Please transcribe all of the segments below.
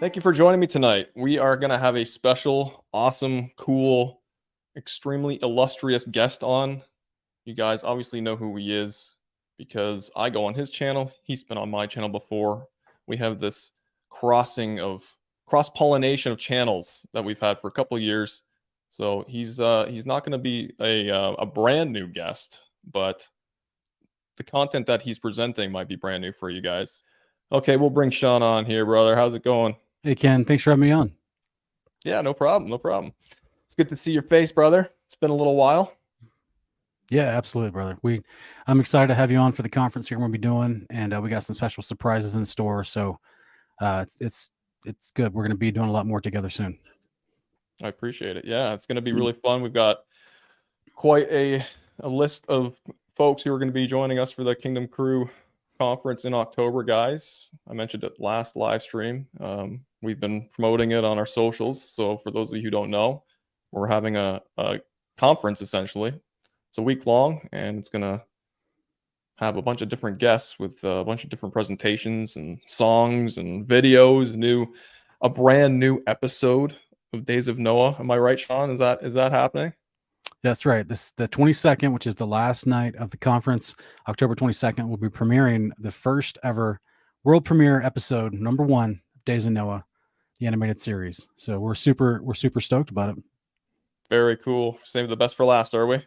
Thank you for joining me tonight. We are going to have a special, awesome, cool, extremely illustrious guest on. You guys obviously know who he is because I go on his channel. He's been on my channel before. We have this cross-pollination of channels that we've had for a couple of years. So he's not going to be a brand new guest, but the content that he's presenting might be brand new for you guys. Okay, we'll bring Sean on here, brother. How's it going? Hey, Ken. Thanks for having me on. Yeah, no problem. No problem. It's good to see your face, brother. It's been a little while. Yeah, absolutely, brother. I'm excited to have you on for the conference here we'll be doing, and we got some special surprises in store. So it's good. We're going to be doing a lot more together soon. I appreciate it. Yeah, it's going to be really fun. We've got quite a list of folks who are going to be joining us for the Kingdom Crew conference in October, guys. I mentioned it last live stream. We've been promoting it on our socials. So for those of you who don't know, we're having a conference essentially. It's a week long, and it's going to have a bunch of different guests with a bunch of different presentations and songs and videos, a brand new episode of Days of Noah. Am I right, Sean? Is that happening? That's right. The 22nd, which is the last night of the conference, October 22nd, we'll be premiering the first ever world premiere episode, number 1 of Days of Noah, the animated series. So we're super stoked about it. Very cool. Save the best for last, are we?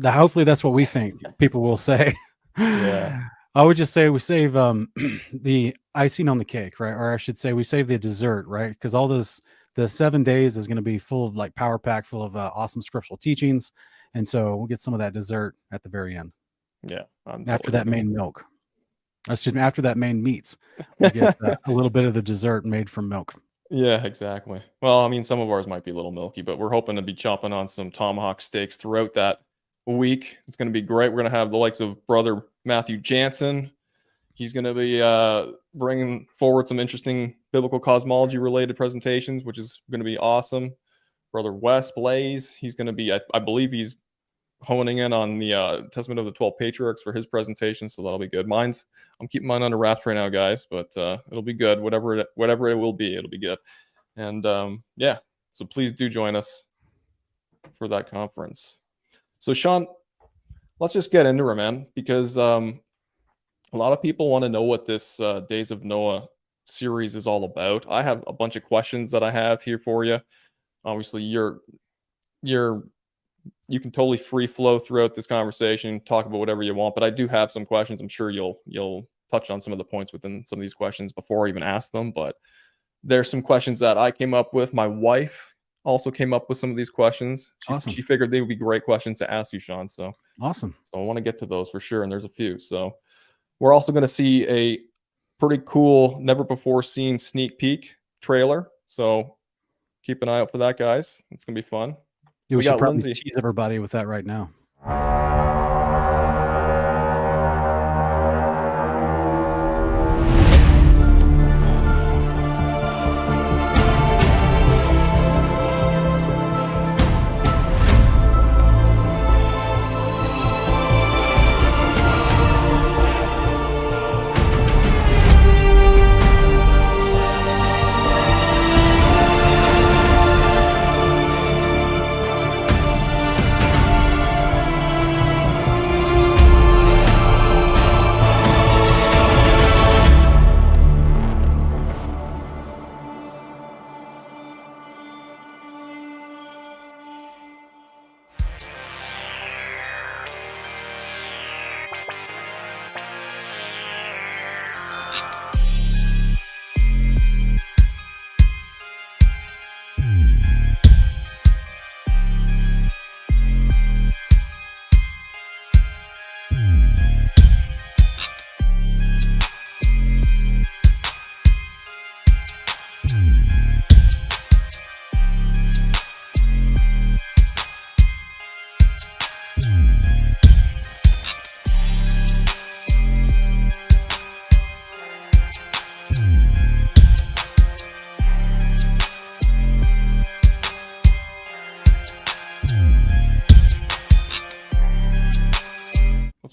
Hopefully that's what we think people will say. Yeah. I would just say we save the icing on the cake, right? Or I should say we save the dessert, right? Because all the 7 days is going to be full of like power pack, full of awesome scriptural teachings. And so we'll get some of that dessert at the very end. Yeah. After that main milk. Excuse me, after that main meats, we get a little bit of the dessert made from milk. Yeah, exactly. Well, I mean, some of ours might be a little milky, but we're hoping to be chopping on some tomahawk steaks throughout that week. It's going to be great. We're going to have the likes of Brother Matthew Jansen. He's going to be bringing forward some interesting biblical cosmology related presentations, which is going to be awesome. Brother Wes Blaze, he's going to be, I believe he's honing in on the Testament of the 12 Patriarchs for his presentation, so that'll be good. I'm keeping mine under wraps right now, guys, but it'll be good. Whatever it will be, it'll be good. And yeah, so please do join us for that conference. So Sean, let's just get into it, man, because a lot of people want to know what this Days of Noah series is all about. I have a bunch of questions that I have here for you. Obviously, you can totally free flow throughout this conversation, talk about whatever you want, but I do have some questions. I'm sure you'll touch on some of the points within some of these questions before I even ask them, but there's some questions that I came up with. My wife also came up with some of these questions. Awesome. She figured they would be great questions to ask you, Sean. So awesome. So I want to get to those for sure, and there's a few. So we're also going to see a pretty cool, never before seen sneak peek trailer. So keep an eye out for that, guys. It's going to be fun. Yeah, we should probably tease everybody with that right now.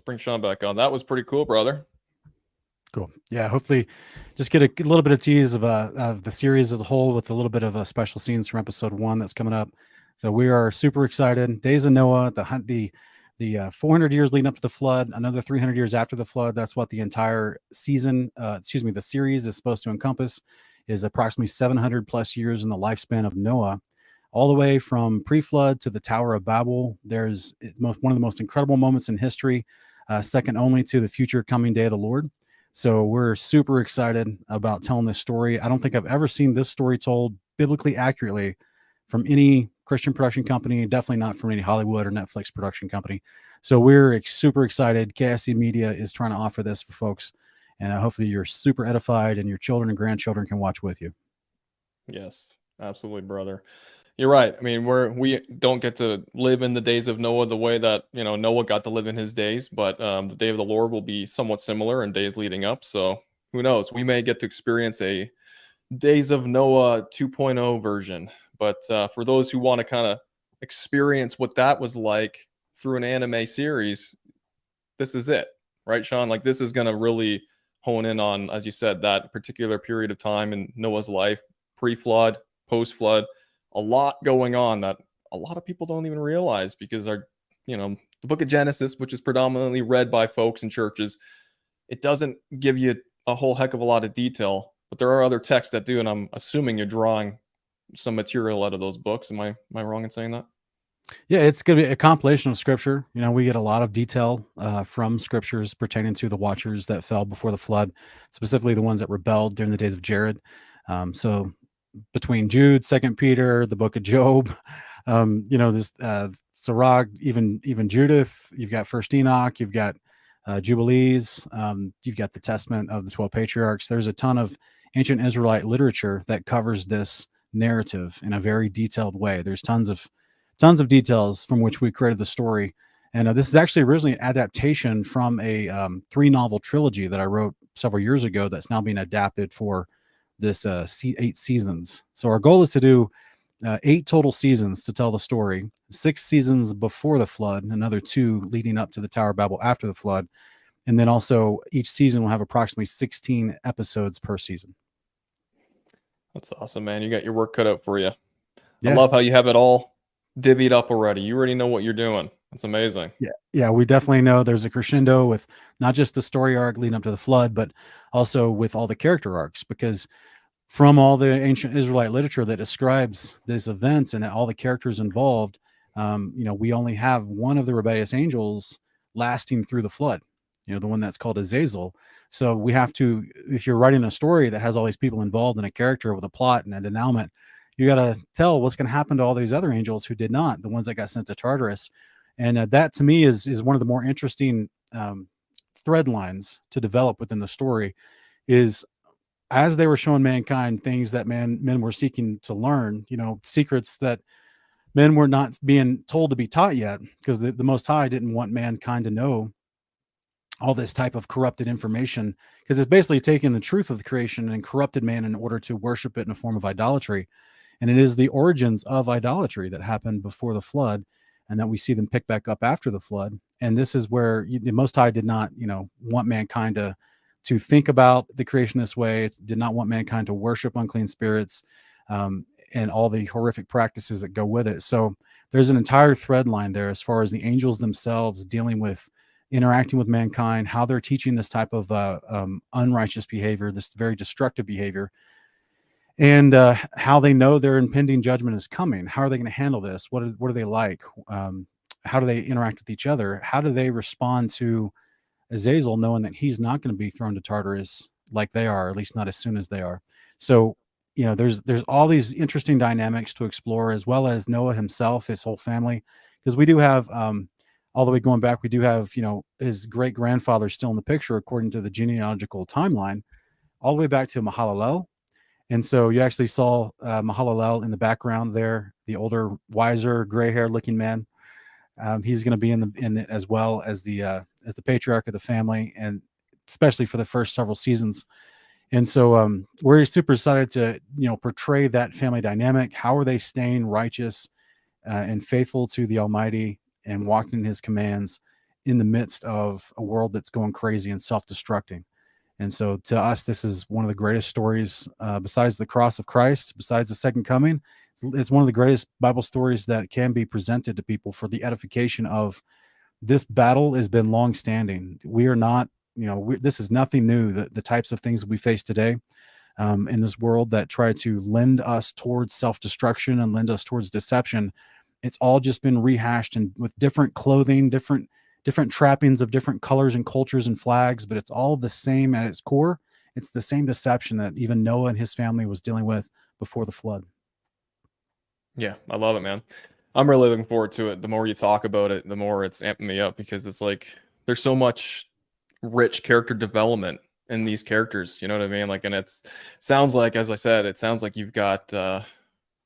Bring Sean back on. That was pretty cool, brother. Cool. Yeah. Hopefully, just get a little bit of tease of the series as a whole, with a little bit of special scenes from episode 1 that's coming up. So we are super excited. Days of Noah, the 400 years leading up to the flood, another 300 years after the flood. That's what the entire season, the series is supposed to encompass, is approximately 700 plus years in the lifespan of Noah, all the way from pre-flood to the Tower of Babel. There's one of the most incredible moments in history, second only to the future coming day of the Lord. So we're super excited about telling this story. I don't think I've ever seen this story told biblically accurately from any Christian production company, definitely not from any Hollywood or Netflix production company. So we're super excited. KSC Media is trying to offer this for folks, and hopefully you're super edified and your children and grandchildren can watch with you. Yes, absolutely, brother. You're right. I mean, we don't get to live in the days of Noah the way that, Noah got to live in his days, but the day of the Lord will be somewhat similar in days leading up. So who knows? We may get to experience a Days of Noah 2.0 version. But for those who want to kind of experience what that was like through an anime series, this is it, right, Sean? Like, this is going to really hone in on, as you said, that particular period of time in Noah's life, pre-flood, post-flood. A lot going on that a lot of people don't even realize, because the book of Genesis, which is predominantly read by folks in churches, it doesn't give you a whole heck of a lot of detail, but there are other texts that do, and I'm assuming you're drawing some material out of those books. Am I wrong in saying that? Yeah, it's going to be a compilation of scripture. We get a lot of detail from scriptures pertaining to the watchers that fell before the flood, specifically the ones that rebelled during the days of Jared. So between Jude, Second Peter, the book of Job, this Sirach, even Judith, you've got First Enoch, you've got Jubilees, you've got the Testament of the 12 Patriarchs. There's a ton of ancient Israelite literature that covers this narrative in a very detailed way. There's tons of details from which we created the story. And this is actually originally an adaptation from a 3-novel trilogy that I wrote several years ago that's now being adapted for this 8 seasons. So our goal is to do 8 total seasons to tell the story, 6 seasons before the flood, another 2 leading up to the Tower of Babel after the flood. And then also each season will have approximately 16 episodes per season. That's awesome, man. You got your work cut out for you. Yeah. I love how you have it all divvied up already. You already know what you're doing. That's amazing. Yeah, we definitely know there's a crescendo with not just the story arc leading up to the flood, but also with all the character arcs, because from all the ancient Israelite literature that describes these events and all the characters involved, we only have one of the rebellious angels lasting through the flood, the one that's called Azazel. So we have to, if you're writing a story that has all these people involved in a character with a plot and a denouement, you got to tell what's going to happen to all these other angels who did not, the ones that got sent to Tartarus. And that to me is one of the more interesting thread lines to develop within the story, is as they were showing mankind things that men were seeking to learn, secrets that men were not being told to be taught yet, because the Most High didn't want mankind to know all this type of corrupted information, because it's basically taking the truth of the creation and corrupted man in order to worship it in a form of idolatry. And it is the origins of idolatry that happened before the flood, and that we see them pick back up after the flood. And this is where the Most High did not, want mankind to think about the creation this way. It did not want mankind to worship unclean spirits and all the horrific practices that go with it. So there's an entire thread line there as far as the angels themselves dealing with interacting with mankind, how they're teaching this type of unrighteous behavior, this very destructive behavior, and how they know their impending judgment is coming. How are they going to handle this? What are they like? How do they interact with each other? How do they respond to Azazel, knowing that he's not going to be thrown to Tartarus like they are, or at least not as soon as they are? So, there's all these interesting dynamics to explore, as well as Noah himself, his whole family, because we do have all the way going back, we do have, his great grandfather still in the picture, according to the genealogical timeline, all the way back to Mahalalel. And so you actually saw Mahalalel in the background there, the older, wiser, gray-haired looking man. He's going to be in it, as well as the patriarch of the family, and especially for the first several seasons. And so we're super excited to portray that family dynamic. How are they staying righteous and faithful to the Almighty and walking in His commands in the midst of a world that's going crazy and self-destructing? And so to us, this is one of the greatest stories besides the cross of Christ, besides the second coming. It's one of the greatest Bible stories that can be presented to people for the edification of this battle has been long standing. We are not, this is nothing new. The types of things that we face today in this world that try to lend us towards self-destruction and lend us towards deception, it's all just been rehashed and with different clothing, different trappings of different colors and cultures and flags, but it's all the same at its core. It's the same deception that even Noah and his family was dealing with before the flood. Yeah, I love it, man. I'm really looking forward to it. The more you talk about it, the more it's amping me up, because it's like there's so much rich character development in these characters. You know what I mean? Like, and sounds like, as I said, it sounds like you've got the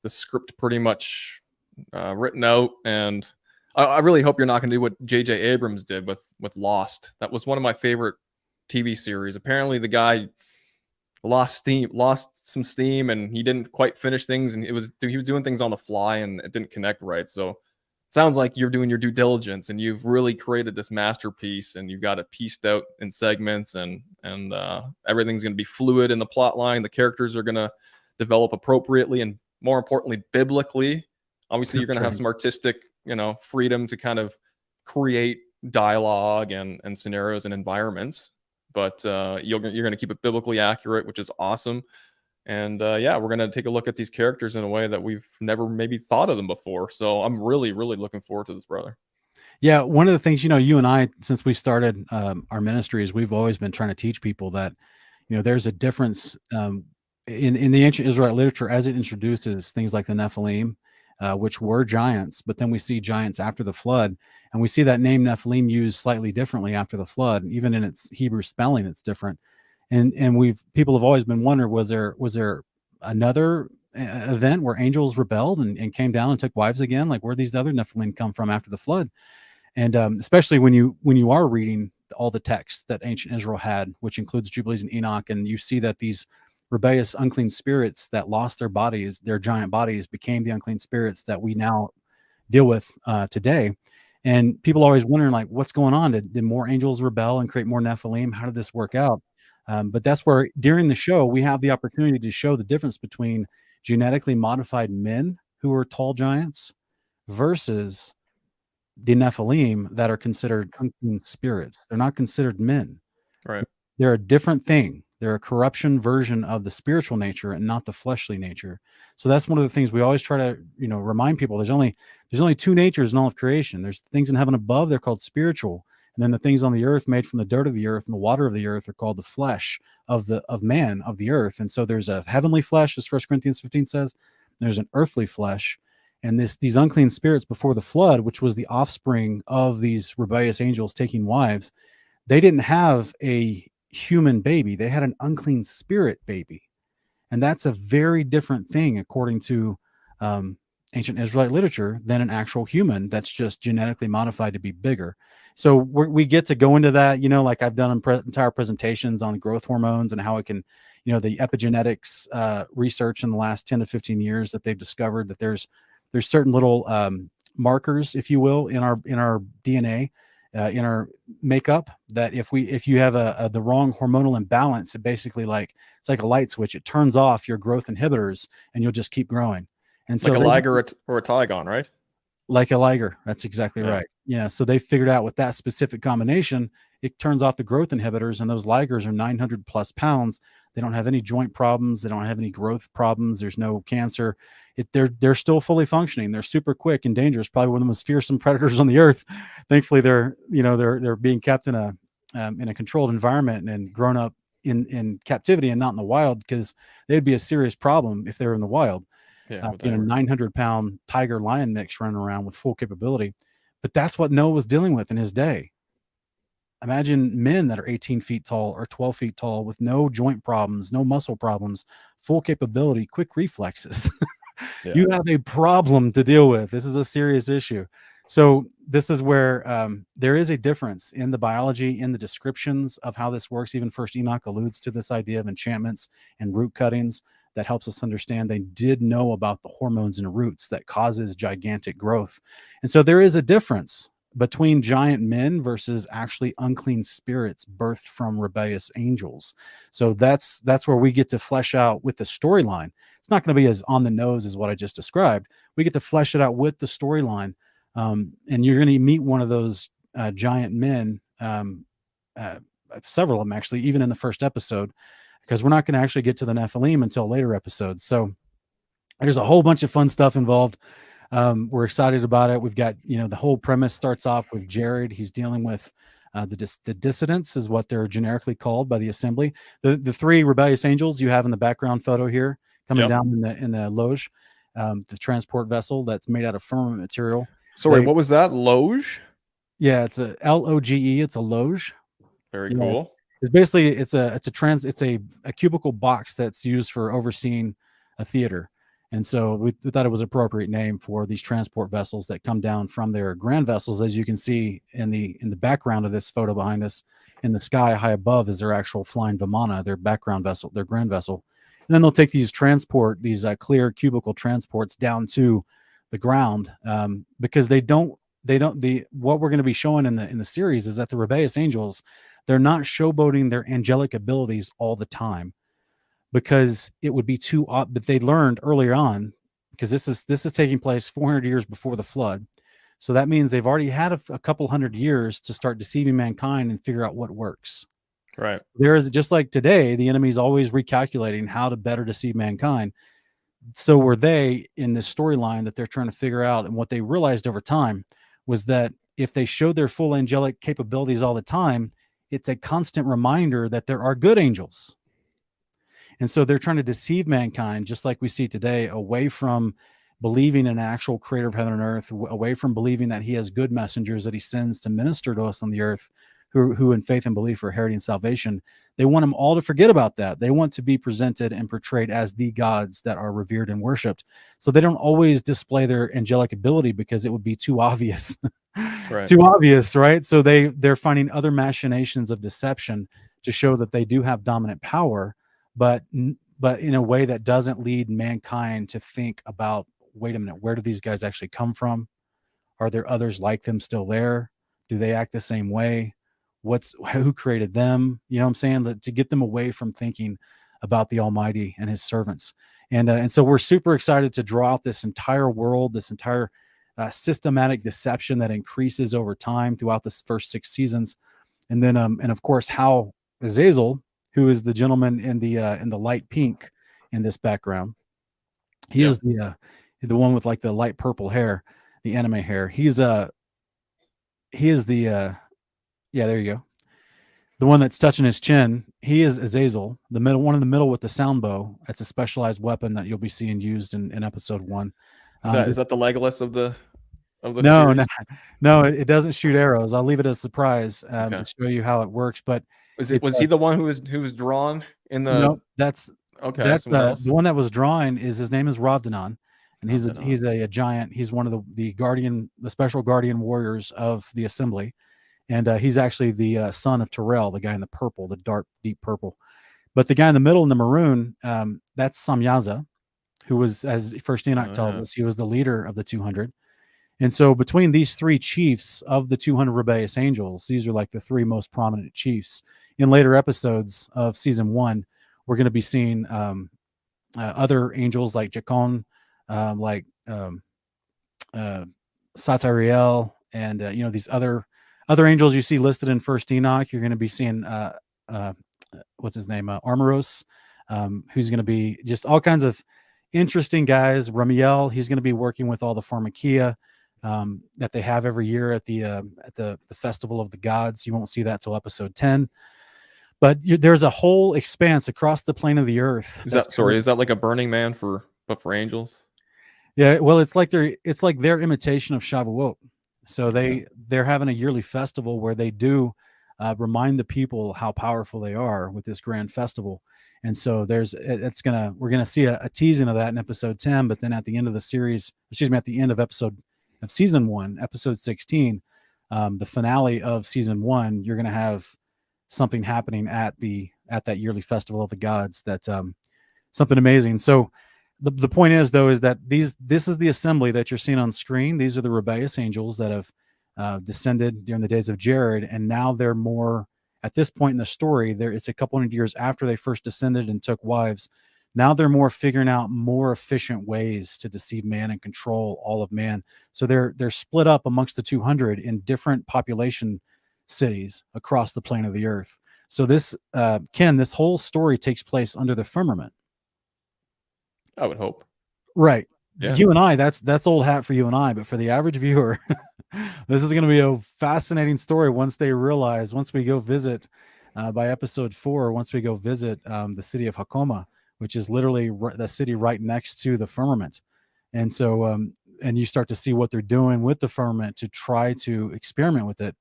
script pretty much written out, and I really hope you're not going to do what J.J. Abrams did with Lost. That was one of my favorite TV series. Apparently, the guy lost some steam, and he didn't quite finish things, and he was doing things on the fly, and it didn't connect right. So it sounds like you're doing your due diligence, and you've really created this masterpiece, and you've got it pieced out in segments, and everything's going to be fluid in the plot line. The characters are going to develop appropriately, and more importantly, biblically. Obviously, you're going to have some artistic, freedom to kind of create dialogue and scenarios and environments, but you're going to keep it biblically accurate, which is awesome. And yeah, we're going to take a look at these characters in a way that we've never maybe thought of them before. So I'm really, really looking forward to this, brother. Yeah, one of the things, you and I, since we started our ministries, we've always been trying to teach people that, there's a difference in the ancient Israelite literature as it introduces things like the Nephilim, which were giants, but then we see giants after the flood, and we see that name Nephilim used slightly differently after the flood. Even in its Hebrew spelling, it's different. And people have always been wondering, was there another event where angels rebelled and came down and took wives again? Like, where these other Nephilim come from after the flood? And especially when you are reading all the texts that ancient Israel had, which includes Jubilees and Enoch, and you see that these rebellious unclean spirits that lost their bodies, their giant bodies, became the unclean spirits that we now deal with today. And people are always wondering, like, what's going on? Did more angels rebel and create more Nephilim? How did this work out? But that's where during the show, we have the opportunity to show the difference between genetically modified men who are tall giants versus the Nephilim that are considered unclean spirits. They're not considered men. Right. They're a different thing. They're a corruption version of the spiritual nature and not the fleshly nature. So that's one of the things we always try to, remind people. There's only two natures in all of creation. There's things in heaven above, they're called spiritual. And then the things on the earth made from the dirt of the earth and the water of the earth are called the flesh of man, of the earth. And so there's a heavenly flesh, as 1 Corinthians 15 says. There's an earthly flesh. And these unclean spirits before the flood, which was the offspring of these rebellious angels taking wives, they didn't have a human baby. They had an unclean spirit baby. And that's a very different thing, according to ancient Israelite literature, than an actual human that's just genetically modified to be bigger. So we get to go into that, like I've done entire presentations on growth hormones and how it can, the epigenetics research in the last 10 to 15 years that they've discovered that there's certain little markers, if you will, in our DNA, in our makeup, that if you have the wrong hormonal imbalance, it's like a light switch. It turns off your growth inhibitors, and you'll just keep growing. And so, like a 𝐦𝐸 or a 𝐸𝐤, right? Like a 𝐸𝐸. That's exactly right. Yeah. So they figured out with that specific combination, it turns off the growth inhibitors, and those 𝐸𝐸s are 900 plus pounds. They don't have any joint problems. They don't have any growth problems. There's no cancer. They're still fully functioning. They're super quick and dangerous. Probably one of the most fearsome predators on the earth. Thankfully, they're being kept in a controlled environment and grown up in captivity and not in the wild, because they'd be a serious problem if they were in the wild. Yeah, A 900-pound tiger lion mix running around with full capability. But that's what Noah was dealing with in his day. Imagine men that are 18 feet tall or 12 feet tall with no joint problems, no muscle problems, full capability, quick reflexes. Yeah. You have a problem to deal with. This is a serious issue. So this is where there is a difference in the biology, in the descriptions of how this works. Even First Enoch alludes to this idea of enchantments and root cuttings that helps us understand they did know about the hormones and roots that causes gigantic growth. And so there is a difference between giant men versus actually unclean spirits birthed from rebellious angels. So that's where we get to flesh out with the storyline. It's not going to be as on the nose as what I just described. We get to flesh it out with the storyline, and you're going to meet one of those giant men, several of them actually, even in the first episode, because we're not going to actually get to the Nephilim until later episodes. So there's a whole bunch of fun stuff involved. We're excited about it. We've got, the whole premise starts off with Jared. He's dealing with the dissidents, is what they're generically called by the assembly. The three rebellious angels you have in the background photo here, coming down in the loge, the transport vessel that's made out of firmament material. Sorry, what was that? Loge? Yeah, it's a LOGE. It's a loge. Very cool. It's basically it's a cubicle box that's used for overseeing a theater. And so we thought it was an appropriate name for these transport vessels that come down from their grand vessels. As you can see in the background of this photo behind us, in the sky high above is their actual flying Vimana, their background vessel, their grand vessel. And then they'll take these clear cubicle transports down to the ground, because what we're going to be showing in the series is that the rebellious angels, they're not showboating their angelic abilities all the time, because it would be too odd. But they learned earlier on, because this is taking place 400 years before the flood. So that means they've already had a couple hundred years to start deceiving mankind and figure out what works. Right. There is, just like today, the enemy's always recalculating how to better deceive mankind. So were they in this storyline that they're trying to figure out. And what they realized over time was that if they showed their full angelic capabilities all the time, it's a constant reminder that there are good angels. And so they're trying to deceive mankind, just like we see today, away from believing in an actual creator of heaven and earth, away from believing that he has good messengers that he sends to minister to us on the earth, who in faith and belief are inheriting salvation. They want them all to forget about that. They want to be presented and portrayed as the gods that are revered and worshiped. So they don't always display their angelic ability, because it would be too obvious. Right. Too obvious, right? So they're finding other machinations of deception to show that they do have dominant power, but in a way that doesn't lead mankind to think about, wait a minute, where do these guys actually come from? Are there others like them still there? Do they act the same way? Who created them? You know what I'm saying? To get them away from thinking about the Almighty and his servants. And so we're super excited to draw out this entire world, this entire systematic deception that increases over time throughout the first 6 seasons. And then, and of course, how 𝐦𝐨r𝐞, who is the gentleman in the light pink in this background, he is the one with like the light purple hair, the anime hair. He is the there you go. The one that's touching his chin, he is 𝐦𝐨r𝐞, the middle one in the middle with the sound bow. That's a specialized weapon that you'll be seeing used in episode 1. Is that the Legolas of the no, series? no, it doesn't shoot arrows. I'll leave it as a surprise to show you how it works. But was he the one who was drawn in the? No, that's the one that was drawing. His name is Ravdanan, and he's a giant. He's one of the special guardian warriors of the assembly. And he's actually the son of Terrell, the guy in the purple, the dark, deep purple. But the guy in the middle in the maroon, that's Samyaza, who was, as First Enoch tells us, he was the leader of the 200. And so between these 3 chiefs of the 200 rebellious angels, these are like the 3 most prominent chiefs. In later episodes of season 1, we're going to be seeing other angels like 𝐥𝐤, like 𝐜𝐡𝐢𝐬, and these other angels you see listed in First Enoch. You're going to be seeing what's his name, Armoros, who's going to be just all kinds of interesting guys. Ramiel, he's going to be working with all the pharmakia that they have every year at the festival of the gods. You won't see that till episode 10. But there's a whole expanse across the plane of the earth. Is that like a Burning Man but for angels? Yeah, well, it's like their imitation of Shavuot. So they're having a yearly festival where they do remind the people how powerful they are with this grand festival. And so we're gonna see a teasing of that in episode 10. But then at the end of the series, at the end of season 1, episode 16, the finale of season 1, you're gonna have something happening at that yearly festival of the gods. That's something amazing. So the point is, though, is that this is the assembly that you're seeing on screen. These are the rebellious angels that have descended during the days of Jared, and now they're more at this point in the story. It's a couple hundred years after they first descended and took wives. Now they're more figuring out more efficient ways to deceive man and control all of man. So they're split up amongst the 200 in different population cities across the plane of the earth. So this, Ken, this whole story takes place under the firmament. I would hope. Right. Yeah. You and I, that's old hat for you and I, but for the average viewer, this is going to be a fascinating story once we go visit by episode 4, once we go visit the city of HOHW, which is literally the city right next to the firmament. And so, and you start to see what they're doing with the firmament to try to experiment with it.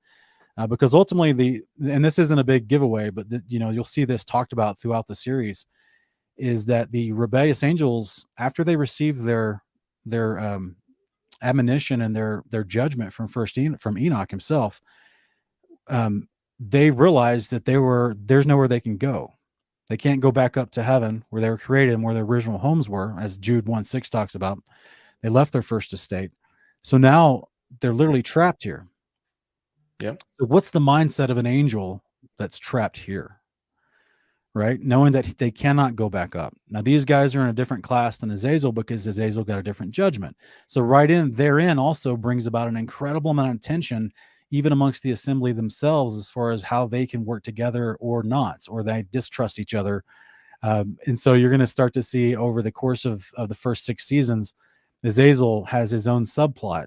Because ultimately and this isn't a big giveaway, but you'll see this talked about throughout the series, is that the rebellious angels, after they receive their admonition and their judgment from Enoch himself, they realized that there's nowhere they can go. They can't go back up to heaven where they were created and where their original homes were, as Jude 1:6 talks about. They left their first estate. So now they're literally trapped here. Yeah. So what's the mindset of an angel that's trapped here? Right? Knowing that they cannot go back up. Now, these guys are in a different class than 𝐦𝐨r𝐞 because 𝐦𝐨r𝐞 got a different judgment. So therein also brings about an incredible amount of tension, even amongst the assembly themselves, as far as how they can work together or not, or they distrust each other. And so you're going to start to see over the course of the first 6 seasons, 𝐦𝐨r𝐞 has his own subplot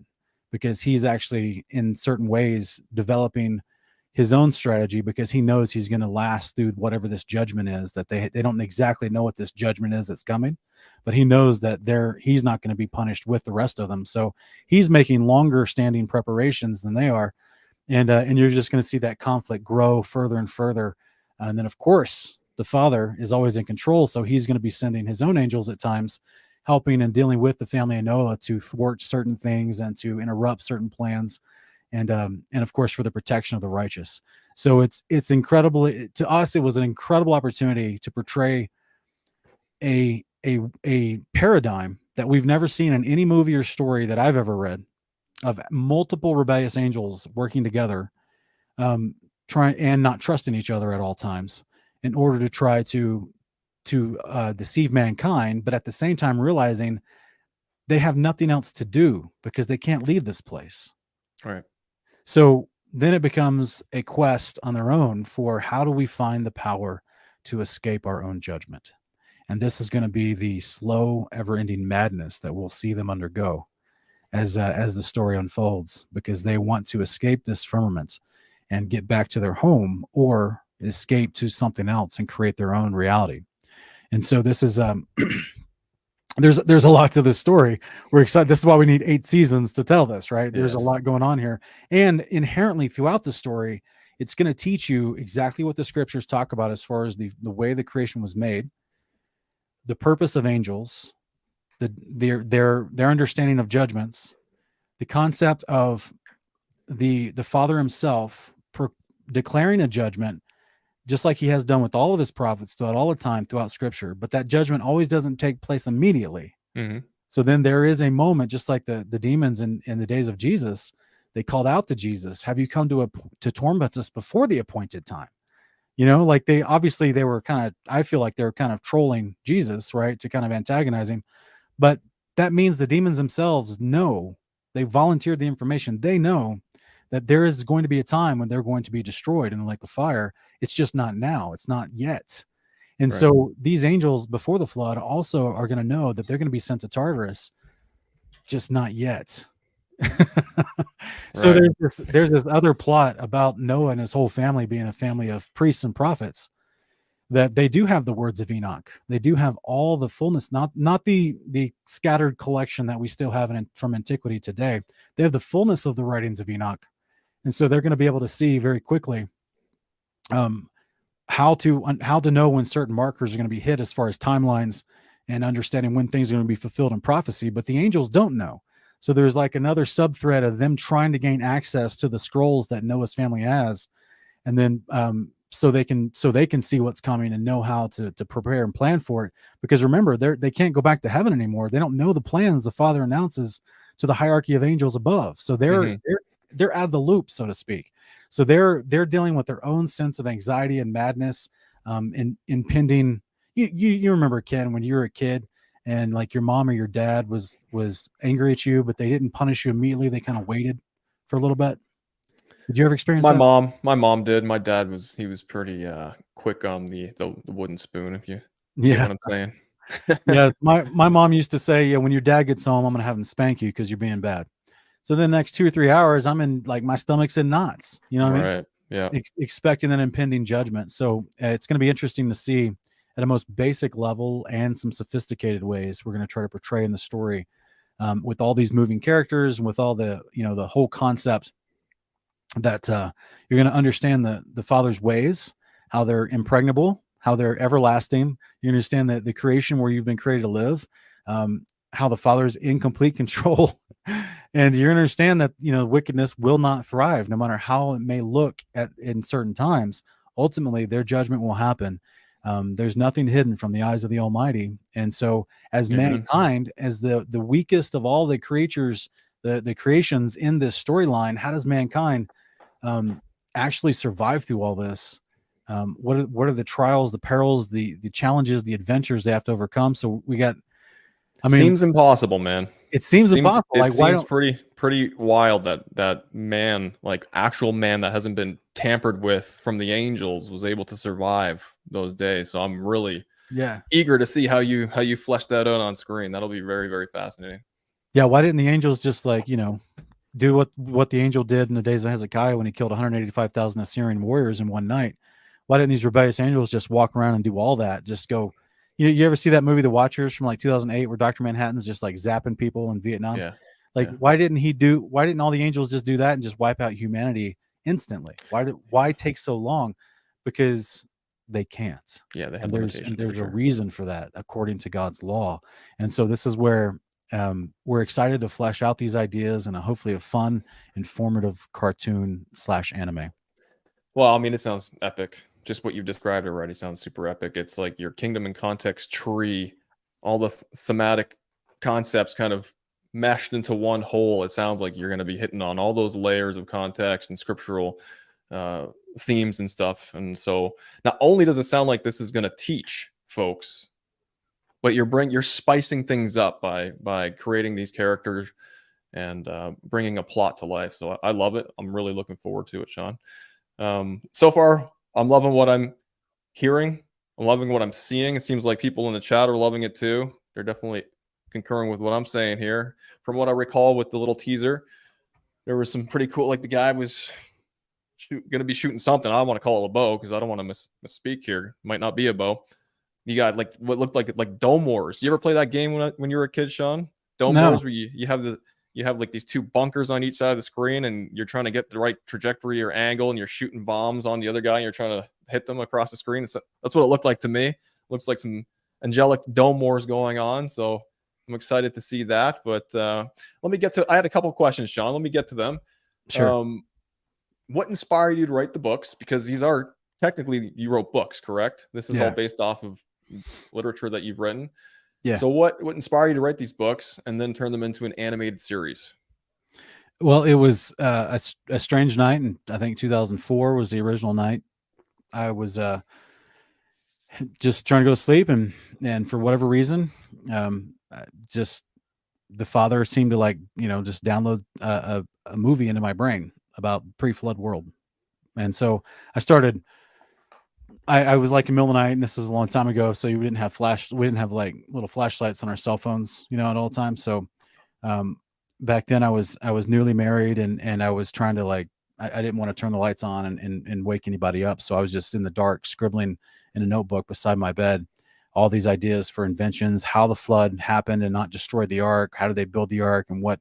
because he's actually in certain ways developing his own strategy, because he knows he's going to last through whatever this judgment is, that they don't exactly know what this judgment is that's coming, but he knows that he's not going to be punished with the rest of them. So he's making longer standing preparations than they are. And you're just going to see that conflict grow further and further. And then, of course, the Father is always in control. So he's going to be sending his own angels at times, helping and dealing with the family of Noah to thwart certain things and to interrupt certain plans. And of course, for the protection of the righteous. So it's incredible. To us, it was an incredible opportunity to portray a paradigm that we've never seen in any movie or story that I've ever read, of multiple rebellious angels working together, trying and not trusting each other at all times in order to try to deceive mankind, but at the same time realizing they have nothing else to do because they can't leave this place. All right. So then it becomes a quest on their own for how do we find the power to escape our own judgment. And this is going to be the slow, ever-ending madness that we'll see them undergo as the story unfolds, because they want to escape this firmament and get back to their home, or escape to something else and create their own reality. And so this is there's a lot to this story. We're excited. This is why we need 8 seasons to tell this, right? There's a lot going on here. And inherently throughout the story, it's going to teach you exactly what the scriptures talk about as far as the way the creation was made, the purpose of angels, their understanding of judgments, the concept of the Father himself declaring a judgment, just like he has done with all of his prophets throughout all the time throughout scripture. But that judgment always doesn't take place immediately. Mm-hmm. So then there is a moment, just like the demons in the days of Jesus, they called out to Jesus, have you come to torment us before the appointed time? Like I feel like they were kind of trolling Jesus, right? To kind of antagonize him. But that means the demons themselves know, they volunteered the information. They know that there is going to be a time when they're going to be destroyed in the lake of fire. It's just not now. It's not yet. And Right. so these angels before the flood also are going to know that they're going to be sent to Tartarus, just not yet. So Right. there's this other plot about Noah and his whole family being a family of priests and prophets, that they do have the words of Enoch. They do have all the fullness, not the scattered collection that we still have from antiquity today. They have the fullness of the writings of Enoch. And so they're going to be able to see very quickly how to know when certain markers are going to be hit as far as timelines and understanding when things are going to be fulfilled in prophecy. But the angels don't know. So there's like another sub-thread of them trying to gain access to the scrolls that Noah's family has, and then so they can see what's coming and know how to prepare and plan for it. Because remember, they can't go back to heaven anymore. They don't know the plans the Father announces to the hierarchy of angels above. So they're out of the loop, so to speak. So they're dealing with their own sense of anxiety and madness, impending. You remember, Ken, when you were a kid and like your mom or your dad was angry at you, but they didn't punish you immediately. They kind of waited for a little bit. Did you ever experience My that? mom did. My dad was pretty quick on the wooden spoon, if you get Yeah. what I'm saying. Yeah. My mom used to say, yeah, when your dad gets home, I'm going to have him spank you because you're being bad. So the next 2 or 3 hours, I'm in like my stomach's in knots. You know what I mean? Right. Yeah. Expecting that impending judgment. So it's going to be interesting to see at a most basic level and some sophisticated ways we're going to try to portray in the story, with all these moving characters and with all the, the whole concept that you're going to understand the Father's ways, how they're impregnable, how they're everlasting. You understand that the creation where you've been created to live, how the Father is in complete control. And you understand that, wickedness will not thrive no matter how it may look in certain times. Ultimately, their judgment will happen. There's nothing hidden from the eyes of the Almighty. And so as Amen. mankind, as the weakest of all the creatures, the creations in this storyline, how does mankind actually survive through all this? What are the trials, the perils, the challenges, the adventures they have to overcome? So we got, Seems impossible, man. it seems impossible. It like, why seems don't, pretty wild that man, like actual man that hasn't been tampered with from the angels, was able to survive those days. So I'm really eager to see how you flesh that out on screen. That'll be very, very fascinating. Yeah, why didn't the angels just do what the angel did in the days of Hezekiah when he killed 185,000 Assyrian warriors in one night? Why didn't these rebellious angels just walk around and do all that? Just go. You ever see that movie The Watchers from like 2008 where Dr. Manhattan's just like zapping people in Vietnam? Yeah. Why didn't all the angels just do that and just wipe out humanity instantly? Why take so long? Because they can't. Yeah, they have And limitations. there's for a sure. reason for that according to God's law. And so this is where we're excited to flesh out these ideas in hopefully a fun, informative cartoon/anime. Well, I mean, it sounds epic. Just what you've described already sounds super epic. It's like your kingdom and context tree, all the thematic concepts kind of meshed into one whole. It sounds like you're going to be hitting on all those layers of context and scriptural themes and stuff. And so not only does it sound like this is going to teach folks, but you're spicing things up by creating these characters and bringing a plot to life. So I love it. I'm really looking forward to it, Sean. So far, I'm loving what I'm hearing. I'm loving what I'm seeing. It seems like people in the chat are loving it too. They're definitely concurring with what I'm saying here. From what I recall with the little teaser, there was some pretty cool, like the guy was going to be shooting something. I don't want to call it a bow because I don't want to misspeak here. It might not be a bow. You got like what looked like Dome Wars. You ever play that game when you were a kid, Sean? Dome Wars, where you have like these two bunkers on each side of the screen and you're trying to get the right trajectory or angle and you're shooting bombs on the other guy and you're trying to hit them across the screen. So that's what it looked like to me. Looks like some angelic Dome Wars going on. So I'm excited to see that. But let me get to, I had a couple questions, Sean. Let me get to them. Sure. What inspired you to write the books? Because these are technically, you wrote books, correct? This is all based off of literature that you've written. Yeah. So what inspired you to write these books and then turn them into an animated series? Well, it was a strange night, and I think 2004 was the original night. I was just trying to go to sleep, and for whatever reason, just the Father seemed to just download a movie into my brain about pre-flood world, and so I started. I was like in the middle of the night, and this is a long time ago, so we didn't have like little flashlights on our cell phones, at all times. So back then I was newly married, and I was trying to I didn't want to turn the lights on and wake anybody up. So I was just in the dark scribbling in a notebook beside my bed, all these ideas for inventions, how the flood happened and not destroyed the ark. How did they build the ark, and what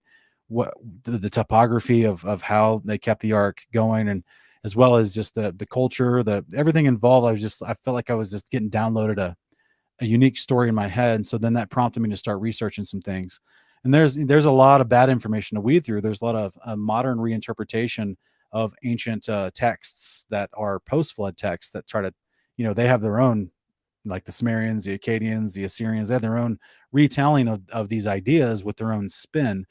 the topography of how they kept the ark going, and as well as just the culture, everything involved. I felt like I was just getting downloaded a unique story in my head. And so then that prompted me to start researching some things. And there's a lot of bad information to weed through. There's a lot of modern reinterpretation of ancient texts that are post-flood texts that try to, they have their own, like the Sumerians, the Akkadians, the Assyrians, they have their own retelling of these ideas with their own spin.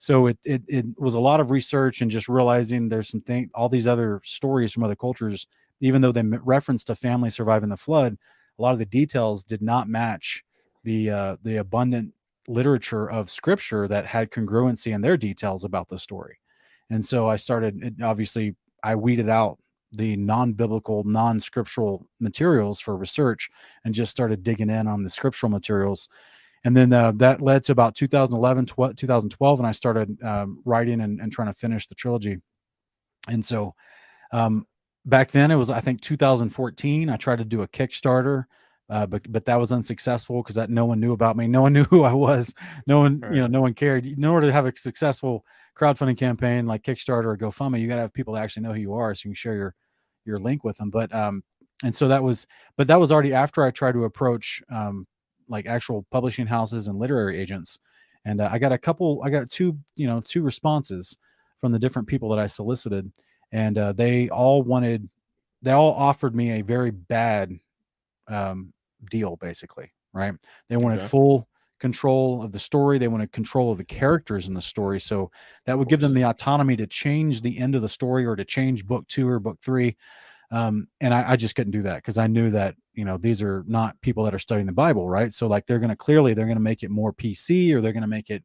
So it was a lot of research and just realizing there's all these other stories from other cultures, even though they referenced a family surviving the flood, a lot of the details did not match the abundant literature of scripture that had congruency in their details about the story. And so obviously I weeded out the non-biblical, non-scriptural materials for research and just started digging in on the scriptural materials. And then that led to about 2011, 2012, and I started writing and trying to finish the trilogy. And so back then it was, I think, 2014. I tried to do a Kickstarter, but that was unsuccessful because no one knew about me. No one knew who I was. No one, Right. no one cared. In order to have a successful crowdfunding campaign like Kickstarter or GoFundMe, you got to have people that actually know who you are, so you can share your link with them. But that was already after I tried to approach like actual publishing houses and literary agents, and I got two responses from the different people that I solicited, and they all offered me a very bad deal, basically, right? They wanted full control of the story. They wanted control of the characters in the story. So that would give them the autonomy to change the end of the story or to change book 2 or book 3. And I just couldn't do that because I knew that, these are not people that are studying the Bible, right? So like they're going to make it more PC, or they're going to make it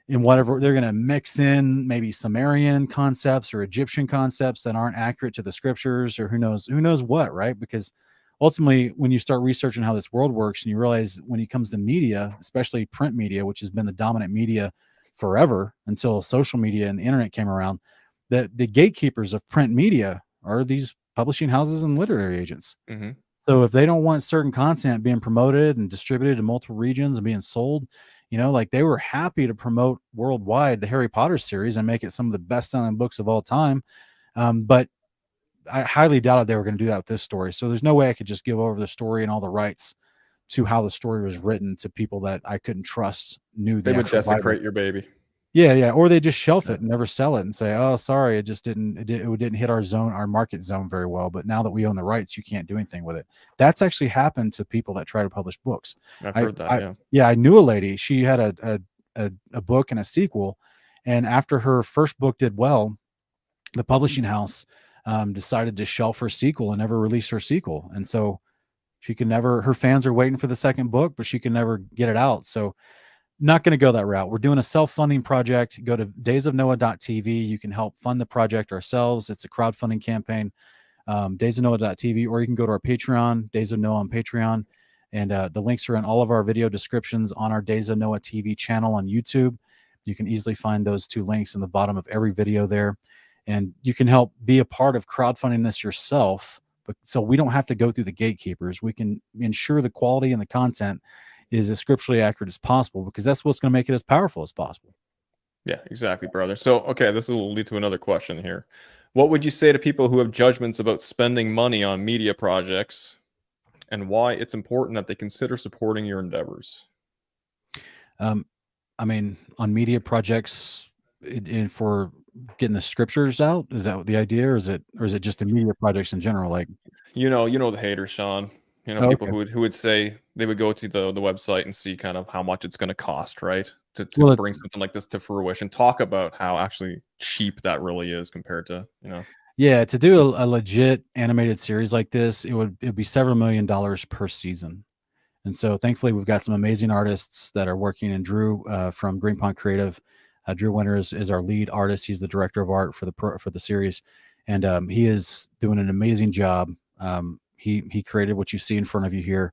in whatever, they're going to mix in maybe Sumerian concepts or Egyptian concepts that aren't accurate to the scriptures, or who knows what, right? Because ultimately, when you start researching how this world works and you realize when it comes to media, especially print media, which has been the dominant media forever until social media and the internet came around, that the gatekeepers of print media are these publishing houses and literary agents. Mm-hmm. So if they don't want certain content being promoted and distributed in multiple regions and being sold, like they were happy to promote worldwide the Harry Potter series and make it some of the best-selling books of all time. But I highly doubted they were going to do that with this story. So there's no way I could just give over the story and all the rights to how the story was written to people that I couldn't trust They would desecrate your baby. Yeah. Or they just shelf it and never sell it and say, "Oh, sorry, it didn't hit our market zone very well. But now that we own the rights, you can't do anything with it." That's actually happened to people that try to publish books. I've heard that. I knew a lady. She had a book and a sequel, and after her first book did well, the publishing house decided to shelf her sequel and never release her sequel. And so her fans are waiting for the second book, but she can never get it out. So not going to go that route. We're doing a self-funding project. Go to daysofnoah.tv. You can help fund the project ourselves. It's a crowdfunding campaign, daysofnoah.tv, or you can go to our Patreon, Days of Noah on Patreon. And the links are in all of our video descriptions on our Days of Noah TV channel on YouTube. You can easily find those 2 links in the bottom of every video there. And you can help be a part of crowdfunding this yourself. But so we don't have to go through the gatekeepers. We can ensure the quality and the content is as scripturally accurate as possible, because that's what's going to make it as powerful as possible. Yeah, exactly, brother. So, okay, this will lead to another question here. What would you say to people who have judgments about spending money on media projects, and why it's important that they consider supporting your endeavors? I mean, on media projects, for getting the scriptures out, is that the idea, or is it just in media projects in general? Like, you know the haters, Sean. People who would say they would go to the website and see kind of how much it's going to cost, right, to bring something like this to fruition. Talk about how actually cheap that really is compared to Yeah, to do a legit animated series like this, it'd be several $1 million per season. And so thankfully we've got some amazing artists that are working, and Drew from Green Pond Creative, Drew Winter is our lead artist. He's the director of art for the series, and he is doing an amazing job. He created what you see in front of you here.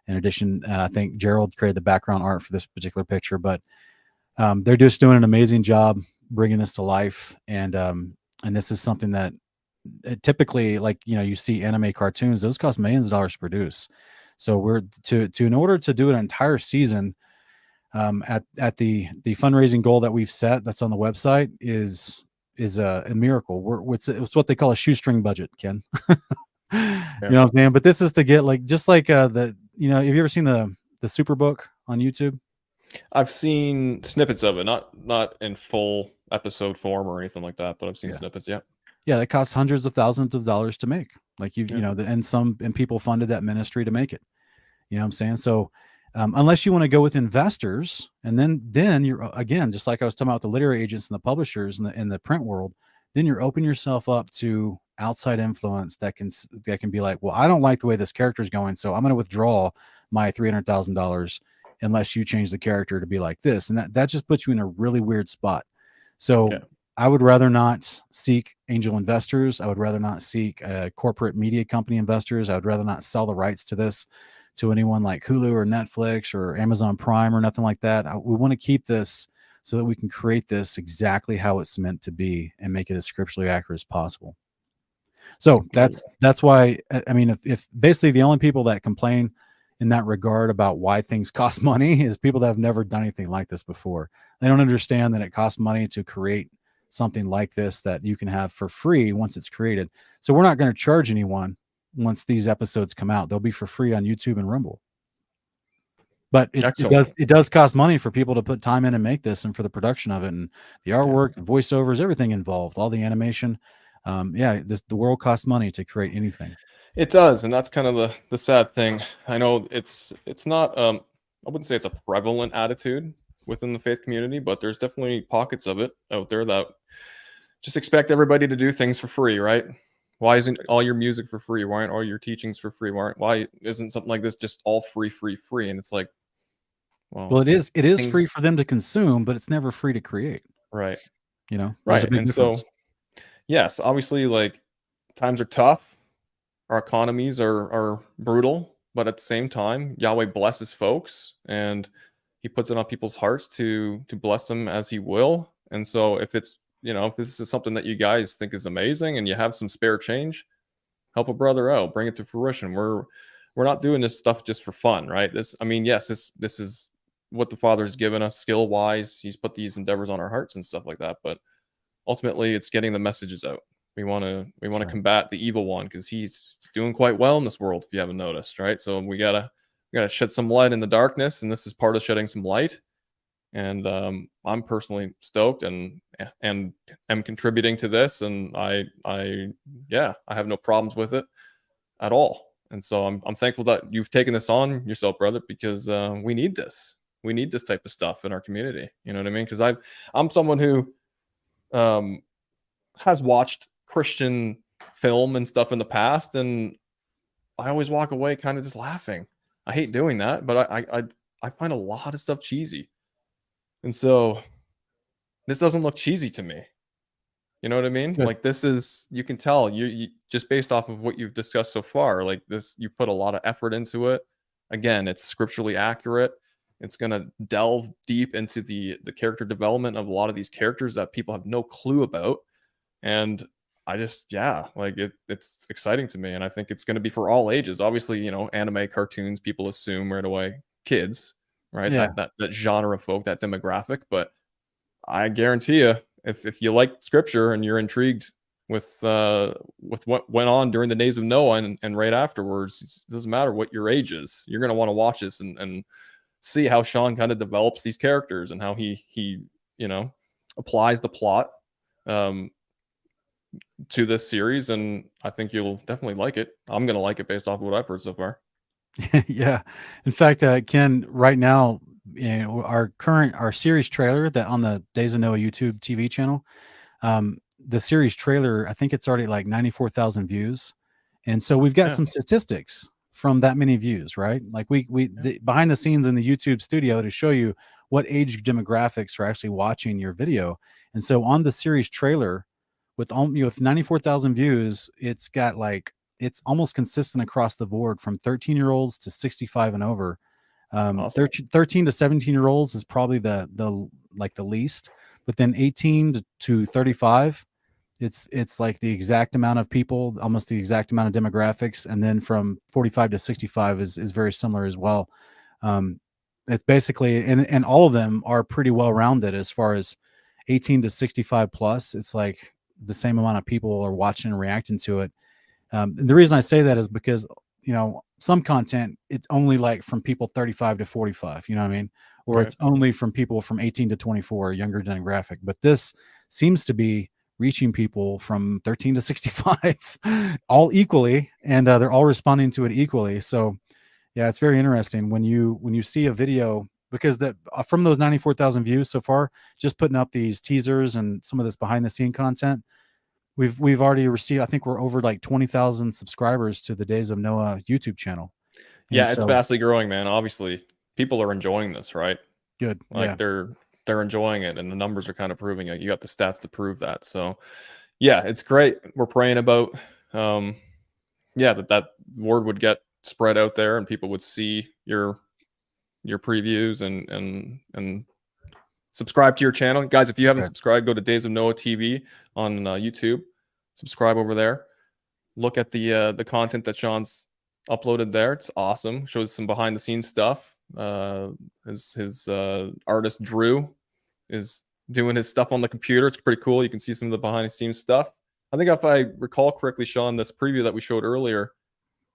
In addition, I think 𝐥𝐢𝐤 created the background art for this particular picture, but they're just doing an amazing job bringing this to life. And this is something that typically, like, you see anime cartoons, those cost millions of dollars to produce. So we're in order to do an entire season at the fundraising goal that we've set, that's on the website, is a miracle. It's what they call a shoestring budget, Ken. You know what I'm saying? But this is to get just like have you ever seen the Superbook on YouTube? I've seen snippets of it, not in full episode form or anything like that, but I've seen snippets. Yeah. Yeah, that costs hundreds of thousands of dollars to make. Like and people funded that ministry to make it. You know what I'm saying? So unless you want to go with investors, and then you're, again, just like I was talking about the literary agents and the publishers in the print world, then you're opening yourself up to outside influence that can be like, well, I don't like the way this character is going, so I'm going to withdraw my $300,000 unless you change the character to be like this, and that just puts you in a really weird spot. So Yeah. I would rather not seek angel investors. I would rather not seek corporate media company investors. I would rather not sell the rights to this to anyone like Hulu or Netflix or Amazon Prime or nothing like that. We want to keep this so that we can create this exactly how it's meant to be and make it as scripturally accurate as possible. So that's why, I mean, if basically the only people that complain in that regard about why things cost money is people that have never done anything like this before. They don't understand that it costs money to create something like this that you can have for free once it's created. So we're not going to charge anyone once these episodes come out. They'll be for free on YouTube and Rumble. But it does cost money for people to put time in and make this, and for the production of it, and the artwork, the voiceovers, everything involved, all the animation. The world costs money to create anything. It does, and that's kind of the sad thing. I know it's not I wouldn't say it's a prevalent attitude within the faith community, but there's definitely pockets of it out there that just expect everybody to do things for free, right? Why isn't all your music for free? Why aren't all your teachings for free? Why isn't something like this just all free? And it's like, well, it is free for them to consume, but it's never free to create. Right. You know, right. And difference. So, yes, obviously, like, times are tough. Our economies are brutal, but at the same time, Yahweh blesses folks, and he puts it on people's hearts to bless them as he will. And so if it's, if this is something that you guys think is amazing and you have some spare change, help a brother out, bring it to fruition. We're not doing this stuff just for fun, right? This is what the Father's given us skill wise. He's put these endeavors on our hearts and stuff like that. But ultimately, it's getting the messages out. We want to combat the evil one, because he's doing quite well in this world, if you haven't noticed, right? So we gotta shed some light in the darkness, and this is part of shedding some light. And I'm personally stoked and am contributing to this, and I have no problems with it at all. And so I'm thankful that you've taken this on yourself, brother, because we need this. We need this type of stuff in our community. You know what I mean? Because I'm someone who has watched Christian film and stuff in the past, and I always walk away kind of just laughing. I hate doing that, but I find a lot of stuff cheesy. And so this doesn't look cheesy to me. You know what I mean? Good. Like, this is, you can tell you just based off of what you've discussed so far, like this, you put a lot of effort into it. Again, it's scripturally accurate. It's going to delve deep into the character development of a lot of these characters that people have no clue about. And I just, it's exciting to me. And I think it's going to be for all ages. Obviously, anime, cartoons, people assume right away kids, right? Yeah. That genre of folk, that demographic. But I guarantee you, if you like scripture and you're intrigued with what went on during the days of Noah and right afterwards, it doesn't matter what your age is, you're going to want to watch this and see how Sean kind of develops these characters and how he applies the plot to this series. And I think you'll definitely like it. I'm going to like it based off of what I've heard so far. Yeah. In fact, Ken, right now, our series trailer that on the Days of Noah YouTube TV channel, the series trailer, I think it's already like 94,000 views. And so we've got some statistics from that many views, right? Like the behind the scenes in the YouTube studio to show you what age demographics are actually watching your video. And so on the series trailer with 94,000 views, it's got it's almost consistent across the board from 13-year-olds to 65 and over. Awesome. 13 to 17-year-olds is probably the least, but then 18 to 35, it's like the exact amount of people, almost the exact amount of demographics. And then from 45 to 65 is very similar as well. It's basically, and all of them are pretty well rounded as far as 18 to 65 plus. It's like the same amount of people are watching and reacting to it. The reason I say that is because, some content, it's only like from people 35 to 45, you know what I mean? Or Right. It's only from people from 18 to 24, younger demographic. But this seems to be reaching people from 13 to 65 all equally, and they're all responding to it equally. So Yeah, it's very interesting when you see a video, because that from those 94,000 views so far, just putting up these teasers and some of this behind the scene content, we've already received, I think we're over like 20,000 subscribers to the Days of Noah YouTube channel. And Yeah, it's so vastly growing, man. Obviously, people are enjoying this, right? good. Like Yeah. they're enjoying it, and the numbers are kind of proving it. You got the stats to prove that. So yeah, it's great. We're praying about that word would get spread out there and people would see your previews and subscribe to your channel. Guys, if you haven't Okay. subscribed, go to Days of Noah TV on YouTube. Subscribe over there. Look at the content that Sean's uploaded there. It's awesome. Shows some behind the scenes stuff. His artist Drew is doing his stuff on the computer. It's pretty cool. You can see some of the behind the scenes stuff. I think if I recall correctly, Sean, this preview that we showed earlier,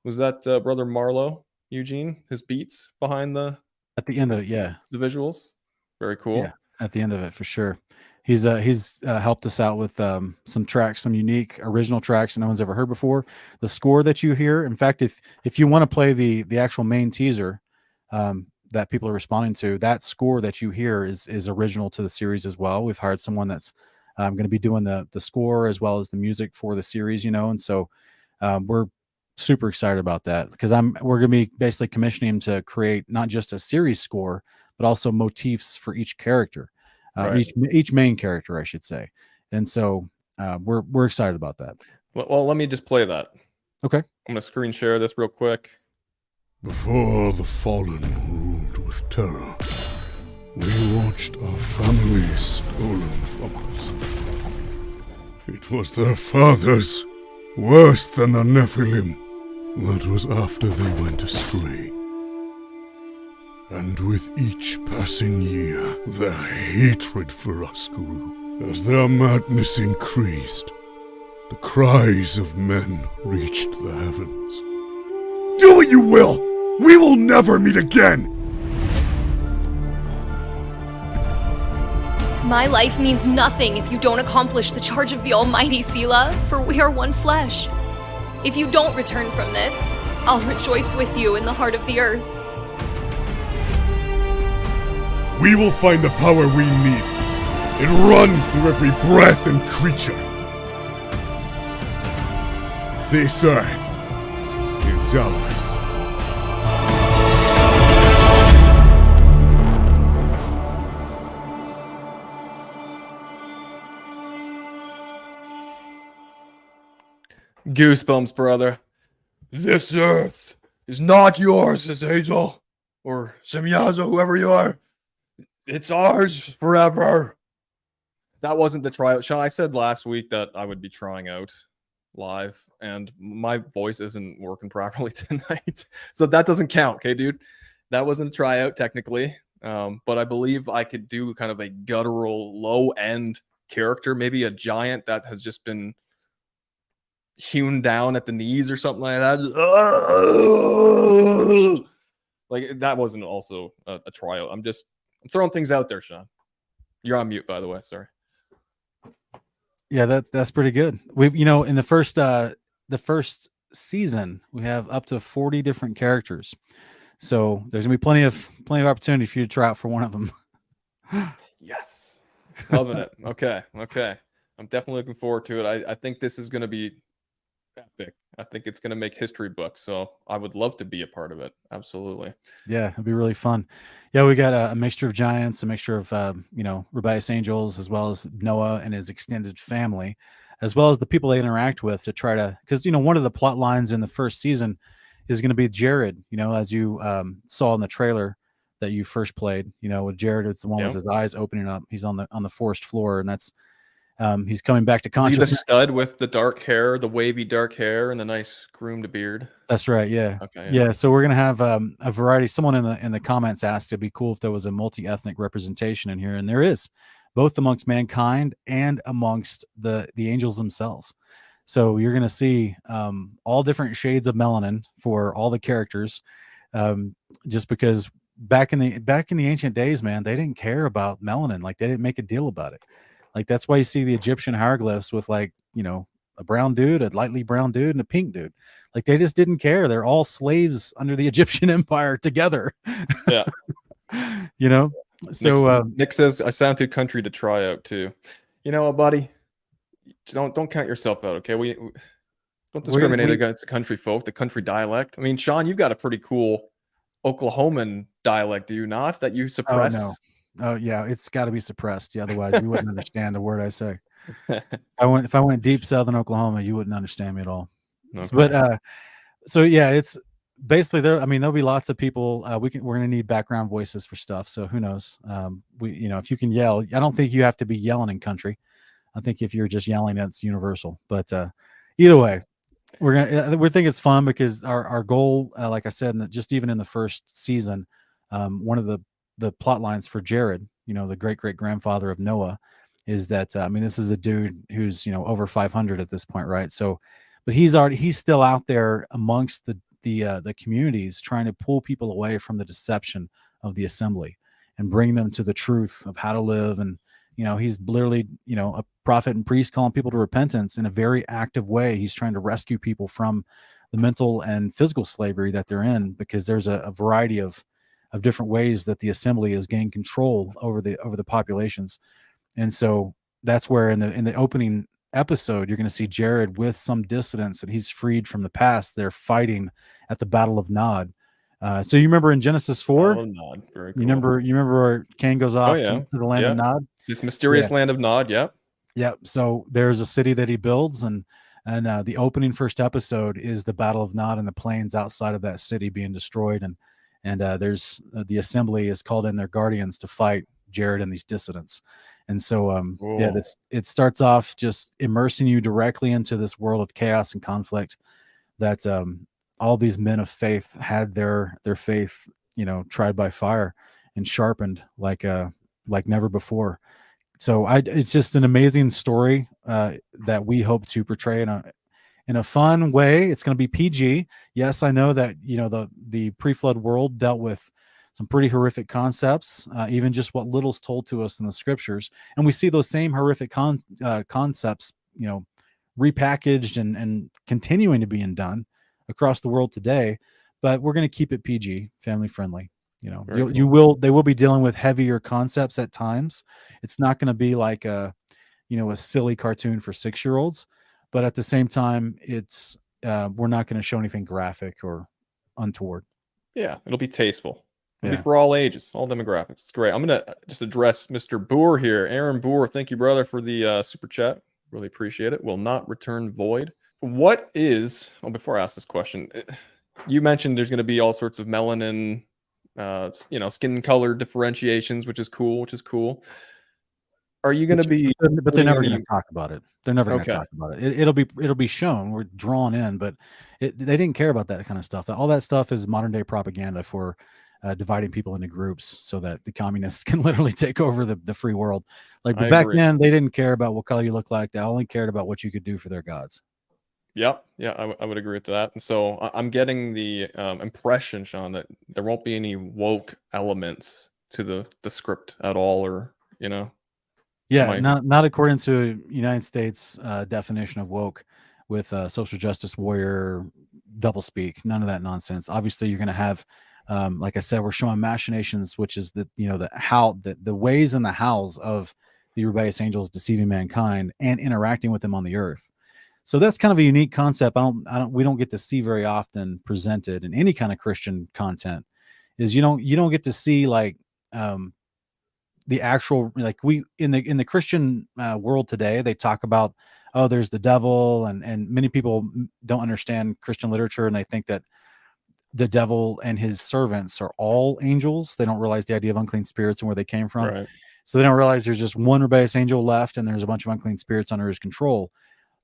was that brother Marlo Eugene, his beats behind At the end of it, yeah. the visuals. Very cool. Yeah, at the end of it, for sure. He's helped us out with some tracks, some unique original tracks that no one's ever heard before. The score that you hear, in fact, if you want to play the actual main teaser that people are responding to, that score that you hear is original to the series as well. We've hired someone that's going to be doing the score as well as the music for the series, and so we're super excited about that, because we're going to be basically commissioning him to create not just a series score, but also motifs for each character. Right. Each main character, I should say. And so we're excited about that. Well, let me just play that. Okay. I'm going to screen share this real quick. Before the fallen ruled with terror, we watched our family stolen from us. It was their fathers, worse than the Nephilim. That was after they went astray. And with each passing year, their hatred for us grew. As their madness increased, the cries of men reached the heavens. Do what you will! We will never meet again! My life means nothing if you don't accomplish the charge of the Almighty, Selah, for we are one flesh. If you don't return from this, I'll rejoice with you in the heart of the earth. We will find the power we need. It runs through every breath and creature. This earth is ours. Goosebumps, brother. This earth is not yours, 𝐥𝐤𝐬, or 𝐸𝐴𝐬𝐤, whoever you are. It's ours forever. That wasn't the tryout. Sean, I said last week that I would be trying out live, and my voice isn't working properly tonight. So that doesn't count, okay, dude? That wasn't a tryout technically. But I believe I could do kind of a guttural, low-end character, maybe a giant that has just been hewn down at the knees or something like that. Like, that wasn't also a tryout. I'm throwing things out there, Sean. You're on mute, by the way. Sorry. Yeah, that's pretty good. We've, in the first season, we have up to 40 different characters. So there's gonna be plenty of opportunity for you to try out for one of them. Yes. Loving it. Okay. I'm definitely looking forward to it. I think this is gonna be epic. I think it's gonna make history books. So I would love to be a part of it. Absolutely. Yeah, it'd be really fun. Yeah, we got a mixture of giants, a mixture of rebellious angels, as well as Noah and his extended family, as well as the people they interact with, to try to, because one of the plot lines in the first season is going to be Jared. As you saw in the trailer that you first played. With Jared, it's the one with his eyes opening up. He's on the forest floor, and that's he's coming back to consciousness. Is he the stud with the dark hair, the wavy dark hair, and the nice groomed beard? That's right. Yeah. Okay. Yeah. So we're gonna have a variety. Someone in the comments asked it'd be cool if there was a multi-ethnic representation in here, and there is, both amongst mankind and amongst the angels themselves. So you're gonna see all different shades of melanin for all the characters, just because back in the ancient days, man, they didn't care about melanin. Like, they didn't make a deal about it. Like, that's why you see the Egyptian hieroglyphs with, like, brown dude, a lightly brown dude, and a pink dude. Like they just didn't care. They're all slaves under the Egyptian empire together. Yeah. You know. So Nick says I sound too country to try out too. You know what, buddy? Don't count yourself out, okay? We don't discriminate against the country folk, the country dialect. I mean, Sean, you've got a pretty cool Oklahoman dialect, do you not? That you suppress? Oh no. Oh yeah, it's got to be suppressed. Yeah, otherwise you wouldn't understand a word I say. If I went deep southern Oklahoma, you wouldn't understand me at all. Okay. But so yeah, it's basically there. I mean, there'll be lots of people. We're gonna need background voices for stuff. So who knows? If you can yell, I don't think you have to be yelling in country. I think if you're just yelling, that's universal. But either way, we think it's fun because our goal, like I said, just even in the first season, one of the plot lines for Jared, the great grandfather of Noah, is that this is a dude who's over 500 at this point, right? So, but he's still out there amongst the communities trying to pull people away from the deception of the assembly and bring them to the truth of how to live. And he's literally a prophet and priest calling people to repentance in a very active way. He's trying to rescue people from the mental and physical slavery that they're in, because there's a variety of different ways that the assembly has gained control over the populations. And so that's where in the opening episode, you're going to see Jared with some dissidents that he's freed from the past. They're fighting at the Battle of Nod. So you remember in Genesis 4, Very cool. you remember where Cain goes off to the land of Nod? This mysterious land of Nod. Yep. Yep. So there's a city that he builds, and the opening first episode is the Battle of Nod and the plains outside of that city being destroyed. And there's the assembly is called in their guardians to fight Jared and these dissidents. And so, it starts off just immersing you directly into this world of chaos and conflict that all these men of faith had their faith, tried by fire and sharpened like never before. So it's just an amazing story that we hope to portray in a fun way. It's going to be PG. Yes, I know that the pre-flood world dealt with some pretty horrific concepts, even just what little's told to us in the scriptures. And we see those same horrific concepts, repackaged and continuing to be done across the world today. But we're going to keep it PG, family friendly. They will be dealing with heavier concepts at times. It's not going to be like a silly cartoon for 6-year-olds, but at the same time, it's we're not going to show anything graphic or untoward. Yeah, it'll be tasteful. It'll be for all ages, all demographics. It's great. I'm going to just address Mr. Boer here. Aaron Boer, thank you, brother, for the super chat. Really appreciate it. Will not return void. What is, before I ask this question, you mentioned there's going to be all sorts of melanin, skin color differentiations, which is cool. Are you going to be, but they're never going to talk about it. They're never going to talk about it. It'll be shown. We're drawn in, but they didn't care about that kind of stuff. All that stuff is modern day propaganda for dividing people into groups so that the communists can literally take over the free world. But back then they didn't care about what color you look like. They only cared about what you could do for their gods. Yep. Yeah, I would agree with that. And so I'm getting the impression, Sean, that there won't be any woke elements to the script at all, or Yeah, not according to United States definition of woke with social justice warrior doublespeak. None of that nonsense. Obviously, you're going to have, like I said, we're showing machinations, which is the ways and the hows of the rebellious angels deceiving mankind and interacting with them on the earth. So that's kind of a unique concept. We don't get to see very often presented in any kind of Christian content. Is you don't get to see like the actual, like we in the Christian world today, they talk about, there's the devil, and many people don't understand Christian literature, and they think that the devil and his servants are all angels. They don't realize the idea of unclean spirits and where they came from. Right. So they don't realize there's just one rebellious angel left, and there's a bunch of unclean spirits under his control.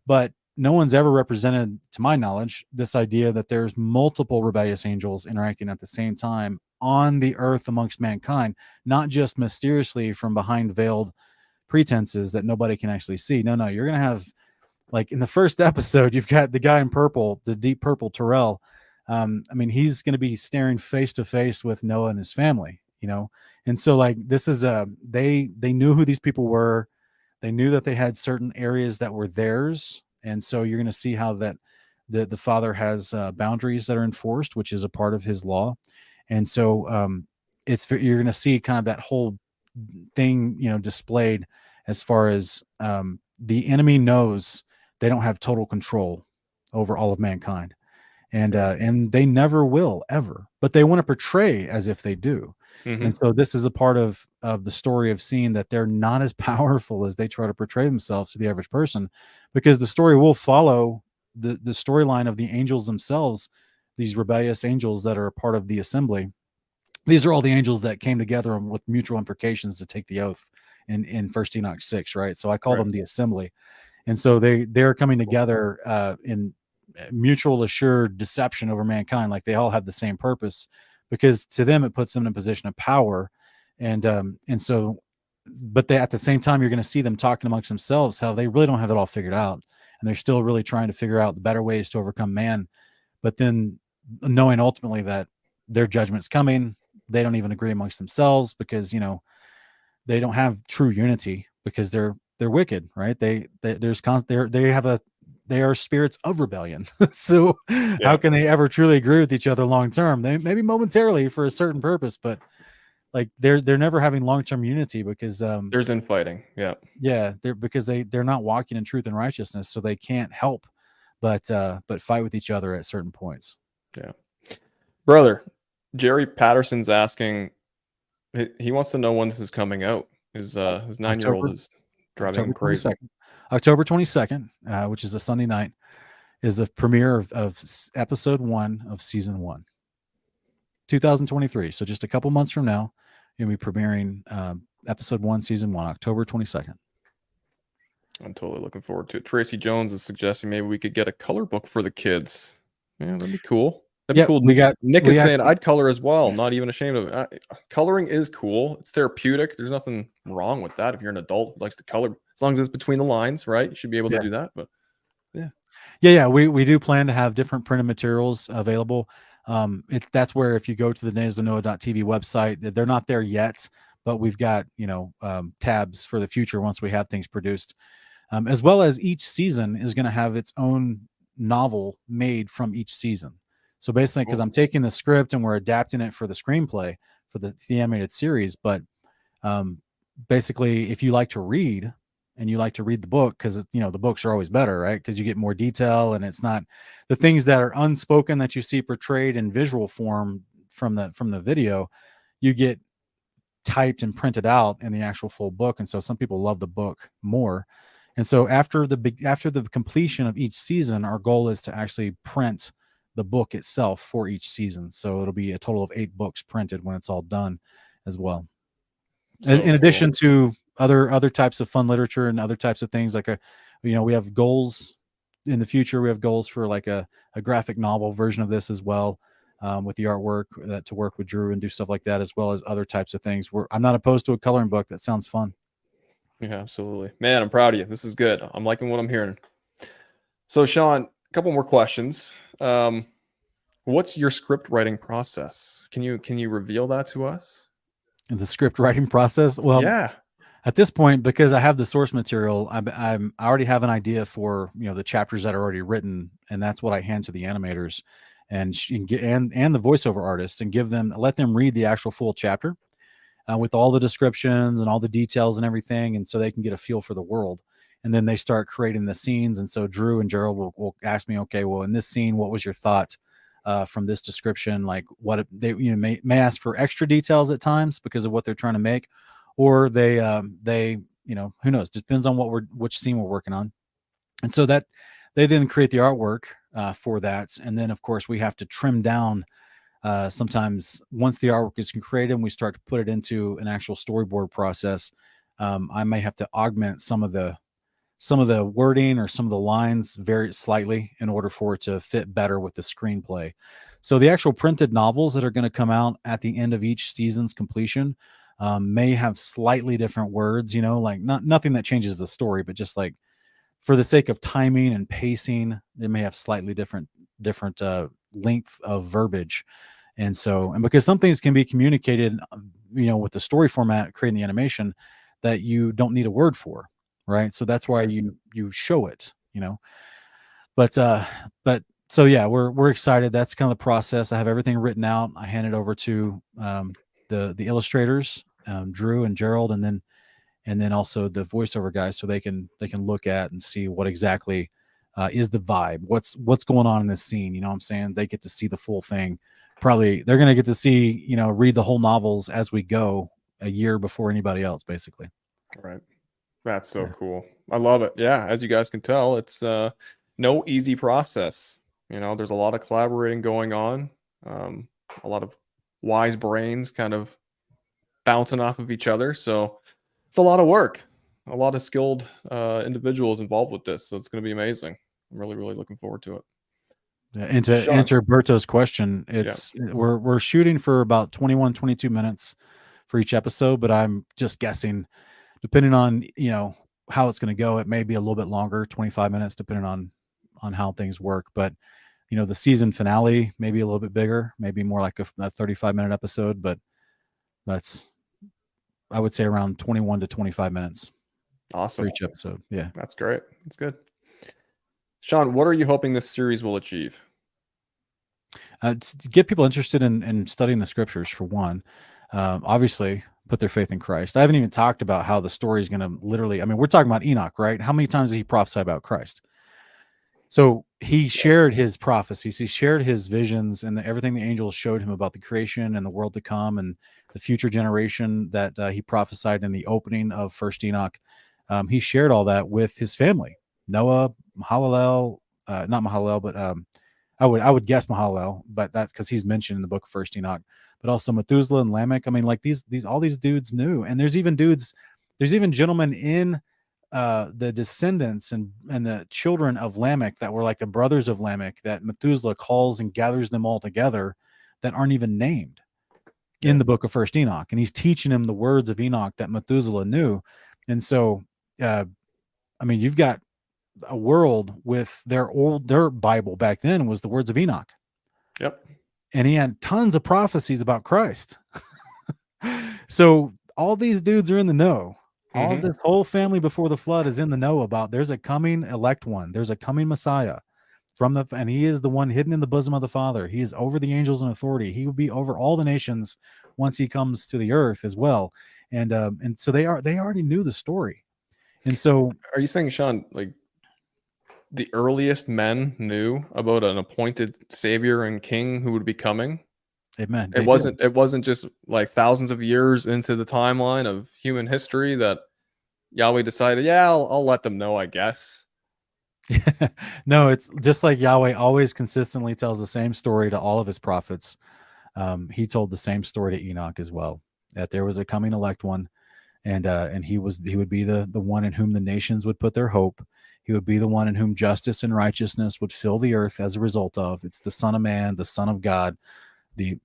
But no one's ever represented, to my knowledge, this idea that there's multiple rebellious angels interacting at the same time on the earth amongst mankind, not just mysteriously from behind veiled pretenses that nobody can actually see. No, you're going to have, like in the first episode, you've got the guy in purple, the deep purple Terrell. He's going to be staring face to face with Noah and his family, and so like this is they knew who these people were. They knew that they had certain areas that were theirs And so you're going to see how that the father has boundaries that are enforced, which is a part of his law. And so you're going to see kind of that whole thing, displayed as far as the enemy knows they don't have total control over all of mankind, and they never will ever, but they want to portray as if they do. And so this is a part of the story of seeing that they're not as powerful as they try to portray themselves to the average person, because the story will follow the storyline of the angels themselves, these rebellious angels that are a part of the assembly. These are all the angels that came together with mutual imprecations to take the oath in First Enoch 6, right? So I call them the assembly. And so they're coming together in mutual assured deception over mankind. Like they all have the same purpose, because to them it puts them in a position of power. And so, but they, at the same time, you're going to see them talking amongst themselves how they really don't have it all figured out, and they're still really trying to figure out the better ways to overcome man. But then knowing ultimately that their judgment's coming, they don't even agree amongst themselves, because they don't have true unity, because they're wicked, right? They are spirits of rebellion. So how can they ever truly agree with each other long term? They maybe momentarily for a certain purpose, but like they're never having long term unity, because there's infighting. They're not walking in truth and righteousness, so they can't help but fight with each other at certain points. Yeah, brother, Jerry Patterson's asking. He wants to know when this is coming out. His 9-year-old is driving him crazy. October 22nd, which is a Sunday night, is the premiere of episode 1 of season 1, 2023. So just a couple months from now, you'll be premiering episode 1, season 1, October 22nd. I'm totally looking forward to it. Tracy Jones is suggesting maybe we could get a color book for the kids. Yeah, that'd be cool. That'd be cool. Nick is saying I'd color as well. Not even ashamed of it. Coloring is cool. It's therapeutic. There's nothing wrong with that. If you're an adult who likes to color, as long as it's between the lines, right? You should be able to do that. But we do plan to have different printed materials available. That's where, if you go to the 𝐦𝐨r𝐞 website, they're not there yet, but we've got tabs for the future once we have things produced, as well as each season is going to have its own novel made from each season. So basically, because I'm taking the script and we're adapting it for the screenplay for the animated series, but basically, if you like to read and you like to read the book, because the books are always better, right? Because you get more detail, and it's not the things that are unspoken that you see portrayed in visual form from the video, you get typed and printed out in the actual full book. And so some people love the book more. And so after the completion of each season, our goal is to actually print the book itself for each season. So it'll be a total of 8 books printed when it's all done as well. So, in addition to other types of fun literature and other types of things, like we have goals in the future. We have goals for like a graphic novel version of this as well, with the artwork to work with Drew and do stuff like that, as well as other types of things. I'm not opposed to a coloring book. That sounds fun. Yeah, absolutely. Man, I'm proud of you. This is good. I'm liking what I'm hearing. So Sean, a couple more questions. What's your script writing process? Can you reveal that to us? The script writing process? Well, yeah. At this point, because I have the source material, I already have an idea for the chapters that are already written, and that's what I hand to the animators and the voiceover artists, and let them read the actual full chapter with all the descriptions and all the details and everything, and so they can get a feel for the world. And then they start creating the scenes. And so Drew and Gerald will ask me, okay, well, in this scene, what was your thought from this description? Like, what they may ask for extra details at times because of what they're trying to make, or they who knows? Depends on which scene we're working on. And so that they then create the artwork for that, and then of course we have to trim down. Sometimes once the artwork is created and we start to put it into an actual storyboard process, I may have to augment some of the wording or some of the lines very slightly in order for it to fit better with the screenplay. So the actual printed novels that are going to come out at the end of each season's completion may have slightly different words, like nothing that changes the story, but just like for the sake of timing and pacing, they may have slightly different length of verbiage. And because some things can be communicated, with the story format, creating the animation, that you don't need a word for. Right. So that's why you show it, But so yeah, we're excited. That's kind of the process. I have everything written out. I hand it over to the illustrators, Drew and Gerald, and then also the voiceover guys, so they can look at and see what exactly is the vibe, what's going on in this scene. You know what I'm saying? They get to see the full thing. Probably they're going to get to see, read the whole novels as we go, a year before anybody else, basically. Right. That's so Yeah. cool. I love it. Yeah, as you guys can tell, it's no easy process. There's a lot of collaborating going on. A lot of wise brains kind of bouncing off of each other. So it's a lot of work. A lot of skilled individuals involved with this. So it's going to be amazing. I'm really, really looking forward to it. Yeah, and to Sean. answer Berto's question, we're shooting for about 21, 22 minutes for each episode, but I'm just guessing, depending on how it's going to go, it may be a little bit longer, 25 minutes, depending on how things work. But the season finale may be a little bit bigger, maybe more like a 35-minute episode, but that's, I would say, around 21 to 25 minutes Awesome. for each episode. Yeah, That's great. That's good. Sean, what are you hoping this series will achieve? to get people interested in studying the scriptures, for one. Obviously, put their faith in Christ. I haven't even talked about how the story is going to literally, we're talking about Enoch, right? How many times did he prophesy about Christ? So he shared his prophecies, he shared his visions, and everything the angels showed him about the creation and the world to come and the future generation that he prophesied in the opening of First Enoch. He shared all that with his family, Noah, Mahalalel, not Mahalalel, but I would guess Mahalalel, but that's because he's mentioned in the book of First Enoch. But also Methuselah and Lamech. Like all these dudes knew, and there's even gentlemen in the descendants and the children of Lamech that were like the brothers of Lamech that Methuselah calls and gathers them all together that aren't even named in the book of First Enoch, and he's teaching him the words of Enoch that Methuselah knew. And so you've got a world with their Bible back then was the words of Enoch. Yep. And he had tons of prophecies about Christ. So all these dudes are in the know. All of this whole family before the flood is in the know about there's a coming elect one. There's a coming Messiah and he is the one hidden in the bosom of the Father. He is over the angels in authority. He will be over all the nations once he comes to the earth as well. And so they already knew the story. And so are you saying, Sean, like the earliest men knew about an appointed savior and king who would be coming? Amen. It wasn't just like thousands of years into the timeline of human history that Yahweh decided, I'll let them know, I guess. No, it's just like Yahweh always consistently tells the same story to all of his prophets. He told the same story to Enoch as well, that there was a coming elect one, and he would be the one in whom the nations would put their hope. He would be the one in whom justice and righteousness would fill the earth as a result of. It's the Son of Man, the Son of God, the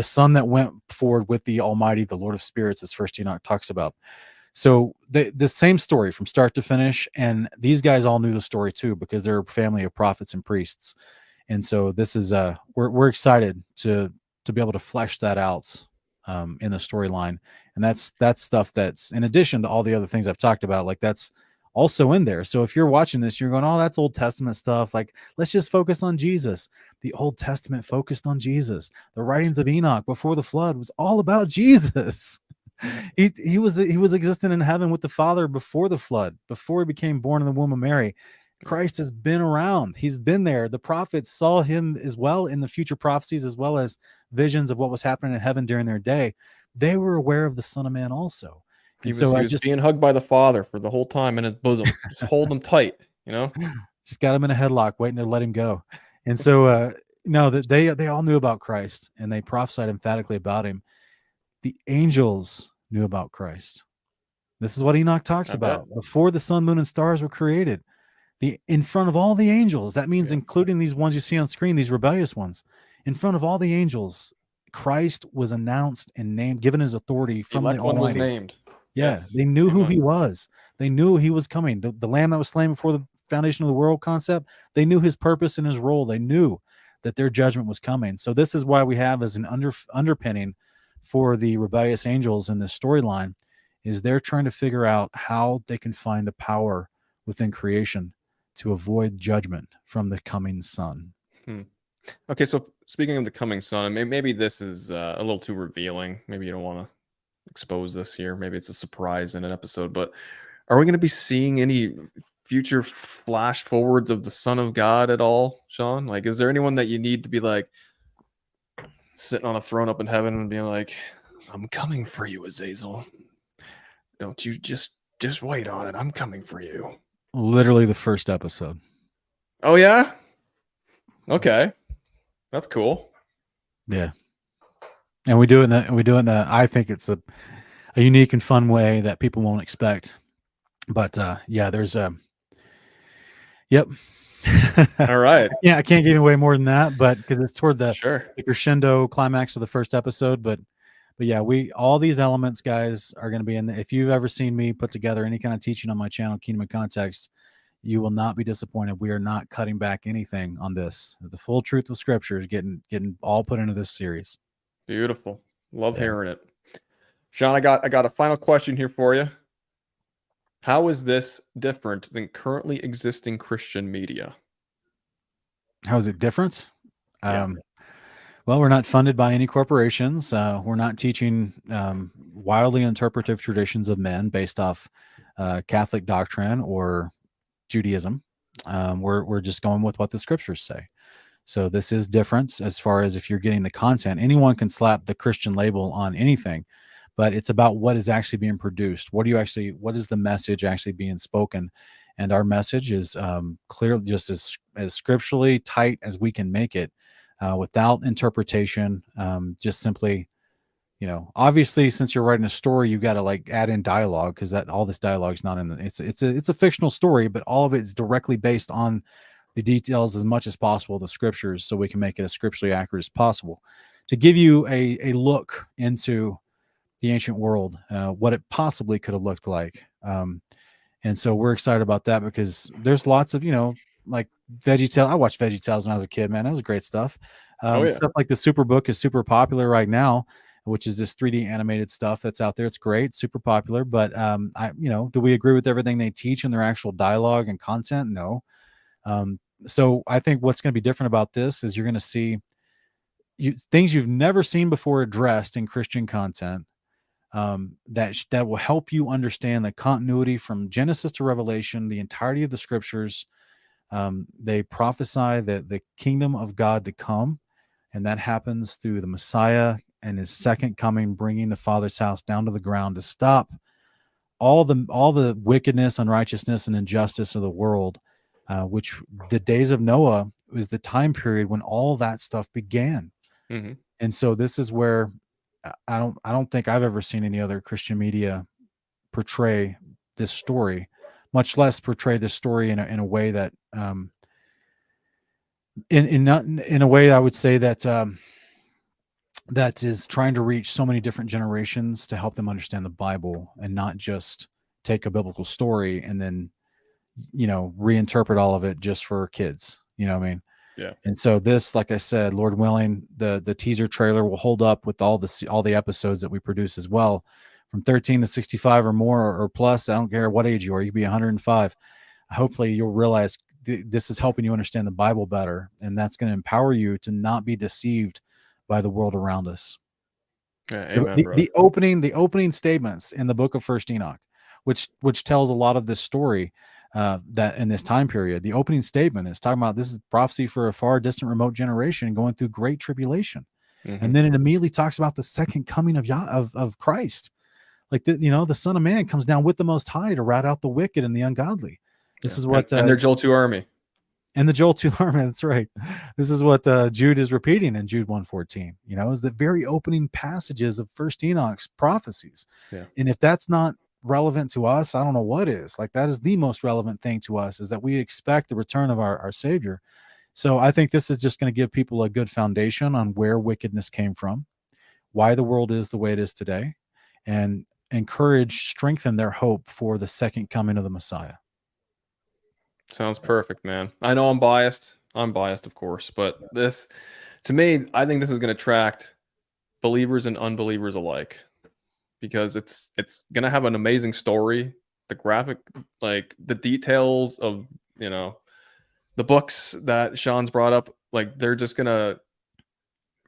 Son that went forward with the Almighty, the Lord of Spirits, as First Enoch talks about. So the same story from start to finish, and these guys all knew the story too because they're a family of prophets and priests. And so this is we're excited to be able to flesh that out in the storyline, and that's stuff that's in addition to all the other things I've talked about. Like that's also in there. So if you're watching this, you're going, oh, that's Old Testament stuff. Like, let's just focus on Jesus. The Old Testament focused on Jesus. The writings of Enoch before the flood was all about Jesus. He was existing in heaven with the Father before the flood, before he became born in the womb of Mary. Christ has been around. He's been there. The prophets saw him as well in the future prophecies, as well as visions of what was happening in heaven during their day. They were aware of the Son of Man also. He was being hugged by the Father for the whole time in his bosom. Just hold him tight, Just got him in a headlock, waiting to let him go. And so, they all knew about Christ, and they prophesied emphatically about him. The angels knew about Christ. This is what Enoch talks about. Before the sun, moon, and stars were created, in front of all the angels, that means including these ones you see on screen, these rebellious ones, in front of all the angels, Christ was announced and named, given his authority from the Almighty. Was named. Yeah, yes. They knew who he was. They knew he was coming. The lamb that was slain before the foundation of the world concept, they knew his purpose and his role. They knew that their judgment was coming. So this is why we have as an underpinning for the rebellious angels in this storyline is they're trying to figure out how they can find the power within creation to avoid judgment from the coming Son. Okay, so speaking of the coming Son, maybe this is a little too revealing. Maybe you don't want to expose this here. Maybe it's a surprise in an episode, but are we going to be seeing any future flash forwards of the Son of God at all, Sean? Like, is there anyone that you need to be like sitting on a throne up in heaven and being like, I'm coming for you, 𝐦𝐨r𝐞. Don't you just wait on it. I'm coming for you. Literally the first episode. Oh, yeah? Okay. That's cool. Yeah. And we do it in the I think it's a unique and fun way that people won't expect. But yeah, there's yep. All right. Yeah, I can't give away more than that, but because it's toward the Sure. crescendo climax of the first episode. But yeah, all these elements, guys, are going to be in if you've ever seen me put together any kind of teaching on my channel, Kingdom in Context, you will not be disappointed. We are not cutting back anything on this. The full truth of Scripture is getting all put into this series. Beautiful. Love hearing it. Sean, I got a final question here for you. How is this different than currently existing Christian media? How is it different? Yeah. Well, we're not funded by any corporations. We're not teaching wildly interpretive traditions of men based off Catholic doctrine or Judaism. We're just going with what the scriptures say. So this is different as far as if you're getting the content. Anyone can slap the Christian label on anything, but it's about what is actually being produced. What is the message actually being spoken? And our message is clear, just as scripturally tight as we can make it, without interpretation. Just simply, obviously, since you're writing a story, you've got to like add in dialogue, because all this dialogue is not in the. It's a fictional story, but all of it is directly based on the details as much as possible of the scriptures, so we can make it as scripturally accurate as possible to give you a look into the ancient world, what it possibly could have looked like. And so we're excited about that, because there's lots of, like VeggieTales. I watched VeggieTales when I was a kid, man. That was great stuff. Stuff like the Superbook is super popular right now, which is this 3D animated stuff that's out there. It's great, super popular. But do we agree with everything they teach in their actual dialogue and content? No. So I think what's going to be different about this is you're going to see things you've never seen before addressed in Christian content. That will help you understand the continuity from Genesis to Revelation, the entirety of the scriptures. They prophesy that the kingdom of God to come, and that happens through the Messiah and his second coming, bringing the Father's house down to the ground to stop all the wickedness, unrighteousness, and injustice of the world. Which the days of Noah was the time period when all that stuff began. Mm-hmm. And so this is where I don't think I've ever seen any other Christian media portray this story, much less portray this story in a way that in a way I would say that that is trying to reach so many different generations to help them understand the Bible, and not just take a biblical story and then reinterpret all of it just for kids. You know what I mean? Yeah. And so this, like I said, Lord willing, the teaser trailer will hold up with all the episodes that we produce as well, from 13 to 65 or more or plus. I don't care what age you are. You could be 105. Hopefully you'll realize this is helping you understand the Bible better, and that's going to empower you to not be deceived by the world around us. Yeah, amen, the opening statements in the book of First Enoch, which tells a lot of this story. That in this time period, the opening statement is talking about this is prophecy for a far distant remote generation going through great tribulation. Mm-hmm. And then it immediately talks about the second coming of Christ. Like the Son of Man comes down with the Most High to rat out the wicked and the ungodly. This is what and their 𝐥𝐢𝐤 army. And the 𝐥𝐢𝐤 army, that's right. This is what Jude is repeating in Jude 1:14, is the very opening passages of First Enoch's prophecies. Yeah. And if that's not relevant to us, I don't know what is. Like, that is the most relevant thing to us, is that we expect the return of our Savior. So I think this is just going to give people a good foundation on where wickedness came from, why the world is the way it is today, and strengthen their hope for the second coming of the Messiah. Sounds perfect, man. I know I'm biased, of course, but this, to me, I think this is going to attract believers and unbelievers alike, because it's going to have an amazing story. The graphic, like the details of, the books that Sean's brought up, like they're just gonna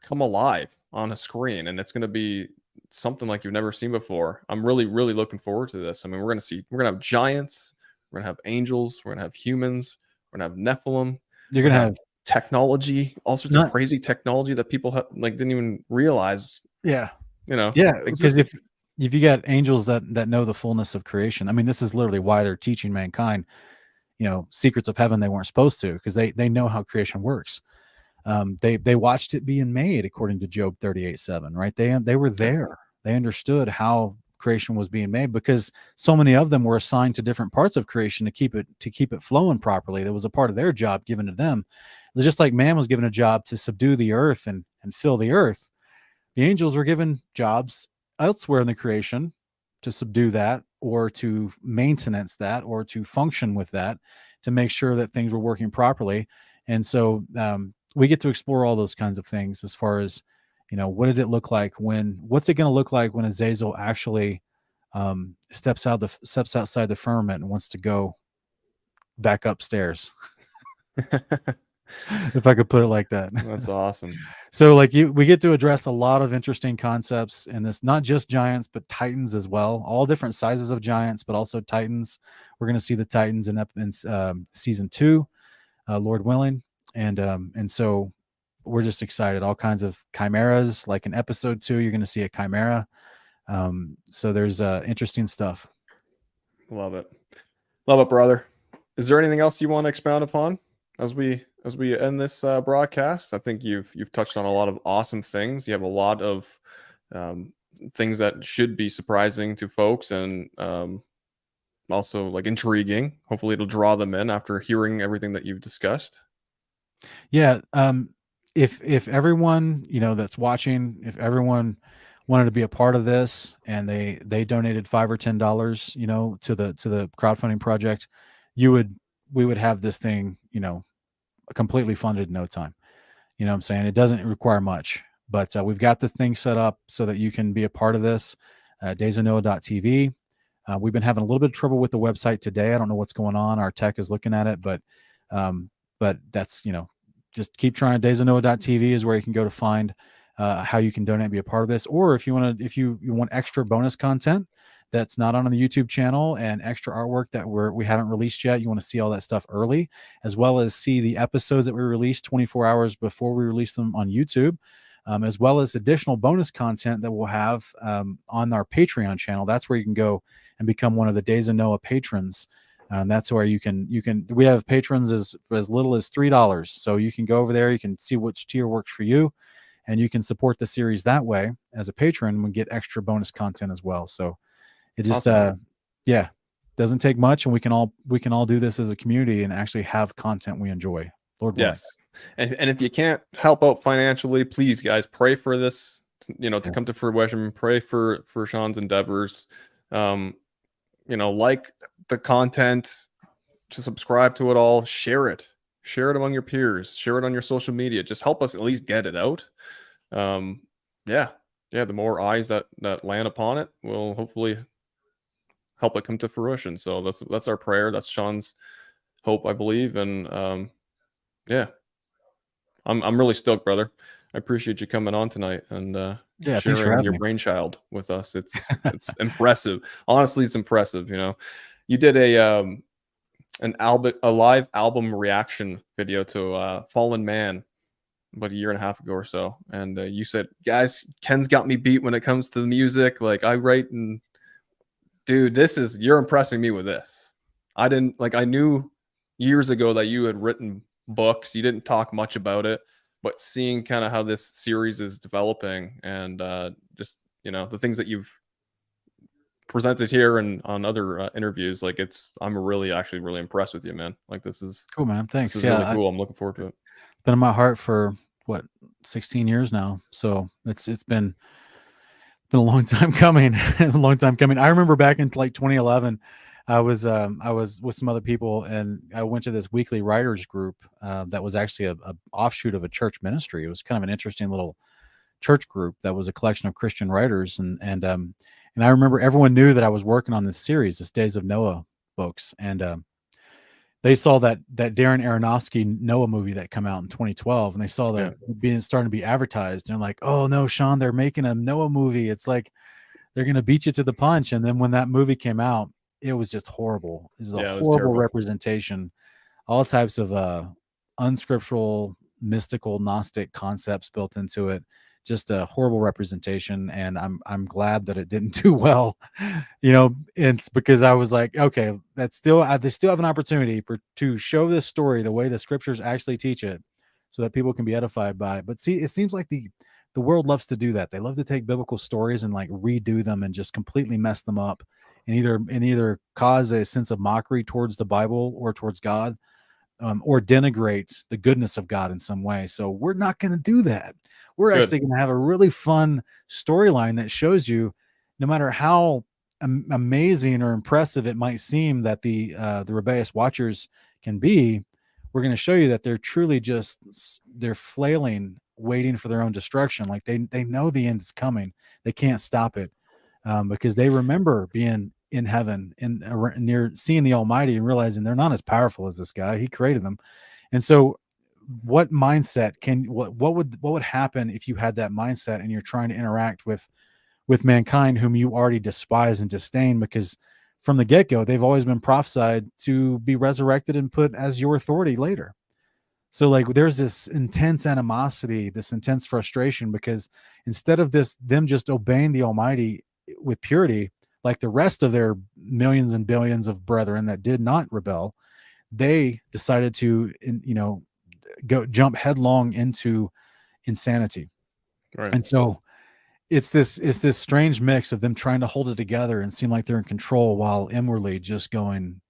come alive on a screen, and it's gonna be something like you've never seen before. I'm really, really looking forward to this. I mean, we're gonna have giants, we're gonna have angels, we're gonna have humans, we're gonna have Nephilim, You're we're gonna gonna have technology, all sorts not of crazy technology that people like didn't even realize, yeah. you know, Yeah, because existed. if you got angels that know the fullness of creation, I mean, this is literally why they're teaching mankind, secrets of heaven they weren't supposed to, because they know how creation works. They watched it being made, according to Job 38:7, right? They were there. They understood how creation was being made, because so many of them were assigned to different parts of creation to keep it flowing properly. That was a part of their job given to them. It was just like man was given a job to subdue the earth and fill the earth. The angels were given jobs elsewhere in the creation to subdue that, or to maintenance that, or to function with that, to make sure that things were working properly. And so we get to explore all those kinds of things, as far as, what did it look like what's it going to look like when 𝐦𝐨r𝐞 actually steps outside the firmament and wants to go back upstairs, if I could put it like that. That's awesome. So we get to address a lot of interesting concepts in this, not just giants, but titans as well, all different sizes of giants, but also titans. We're going to see the titans in season 2, Lord willing. And so we're just excited. All kinds of chimeras, like in episode 2, you're going to see a chimera. So there's interesting stuff. Love it, brother. Is there anything else you want to expound upon as we end this broadcast? I think you've touched on a lot of awesome things. You have a lot of things that should be surprising to folks, and also like intriguing. Hopefully it'll draw them in after hearing everything that you've discussed. Yeah. If everyone, that's watching, if everyone wanted to be a part of this, and they donated $5 or $10, to the crowdfunding project, we would have this thing, completely funded in no time. You know what I'm saying? It doesn't require much, but we've got this thing set up so that you can be a part of this. 𝐷aysofNoah.tv. We've been having a little bit of trouble with the website today. I don't know what's going on. Our tech is looking at it, but that's, just keep trying. 𝐷aysofNoah.tv is where you can go to find how you can donate and be a part of this. Or if you want extra bonus content that's not on the YouTube channel, and extra artwork that we haven't released yet, you want to see all that stuff early, as well as see the episodes that we released 24 hours before we release them on YouTube, as well as additional bonus content that we'll have on our Patreon channel. That's where you can go and become one of the Days of Noah patrons. And that's where we have patrons as little as $3. So you can go over there, you can see which tier works for you, and you can support the series that way as a patron and get extra bonus content as well. So it just, awesome. Doesn't take much, and we can all do this as a community and actually have content we enjoy. Lord willing. Yes. And if you can't help out financially, please guys, pray for this, to come to fruition. Pray for Sean's endeavors. Like the content, to subscribe to it all, share it among your peers, share it on your social media. Just help us at least get it out. The more eyes that land upon it will hopefully help it come to fruition. So that's our prayer. That's Sean's hope, I believe. And I'm really stoked, brother. I appreciate you coming on tonight and sharing your brainchild with us. It's impressive. Honestly, it's impressive. You did a live album reaction video to Fallen Man about a year and a half ago or so, and you said, guys, Ken's got me beat when it comes to the music. Like, I write, and dude, you're impressing me with this. I knew years ago that you had written books. You didn't talk much about it, but seeing kind of how this series is developing, and just the things that you've presented here and on other interviews, like I'm really impressed with you, man. Like, this is cool, man. Thanks. This is really cool. I'm looking forward to it. Been in my heart for 16 years now, so it's been a long time coming. A long time coming. I remember back in like 2011, I was with some other people, and I went to this weekly writers group that was actually a offshoot of a church ministry. It was kind of an interesting little church group that was a collection of Christian writers, and I remember everyone knew that I was working on this series, this Days of Noah books, and they saw that Darren Aronofsky Noah movie that come out in 2012, and they saw that starting to be advertised, and like, oh no, Sean, they're making a Noah movie. It's like they're gonna beat you to the punch. And then when that movie came out, it was just horrible. It was a horrible terrible. representation, all types of unscriptural, mystical, Gnostic concepts built into it. Just a horrible representation, and I'm glad that it didn't do well. It's because I was like, okay, that's still they still have an opportunity to show this story the way the scriptures actually teach it, so that people can be edified by it. But see, it seems like the world loves to do that. They love to take biblical stories and like redo them and just completely mess them up, and either cause a sense of mockery towards the Bible or towards God, or denigrate the goodness of God in some way. So we're not going to do that. We're actually going to have a really fun storyline that shows you, no matter how amazing or impressive it might seem that the rebellious watchers can be, we're going to show you that they're truly they're flailing, waiting for their own destruction. Like they know the end is coming. They can't stop it, because they remember being in heaven and near seeing the Almighty and realizing they're not as powerful as this guy. He created them. And so what mindset what would happen if you had that mindset and you're trying to interact with mankind whom you already despise and disdain? Because from the get-go, they've always been prophesied to be resurrected and put as your authority later. So like there's this intense animosity, this intense frustration, because instead of them just obeying the Almighty with purity, like the rest of their millions and billions of brethren that did not rebel, they decided to, jump headlong into insanity. Right. And so it's this strange mix of them trying to hold it together and seem like they're in control while inwardly just going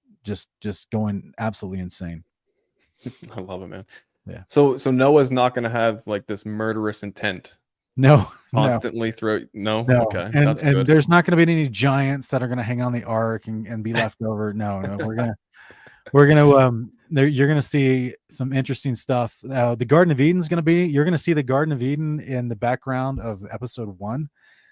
absolutely insane. I love it, man. Yeah. So Noah's not going to have like this murderous intent No, constantly throughout. No. no. Okay. And, That's and good. there's not going to be any giants that are going to hang on the ark and be left over. No, you're going to see some interesting stuff. The Garden of Eden you're going to see the Garden of Eden in the background of episode 1.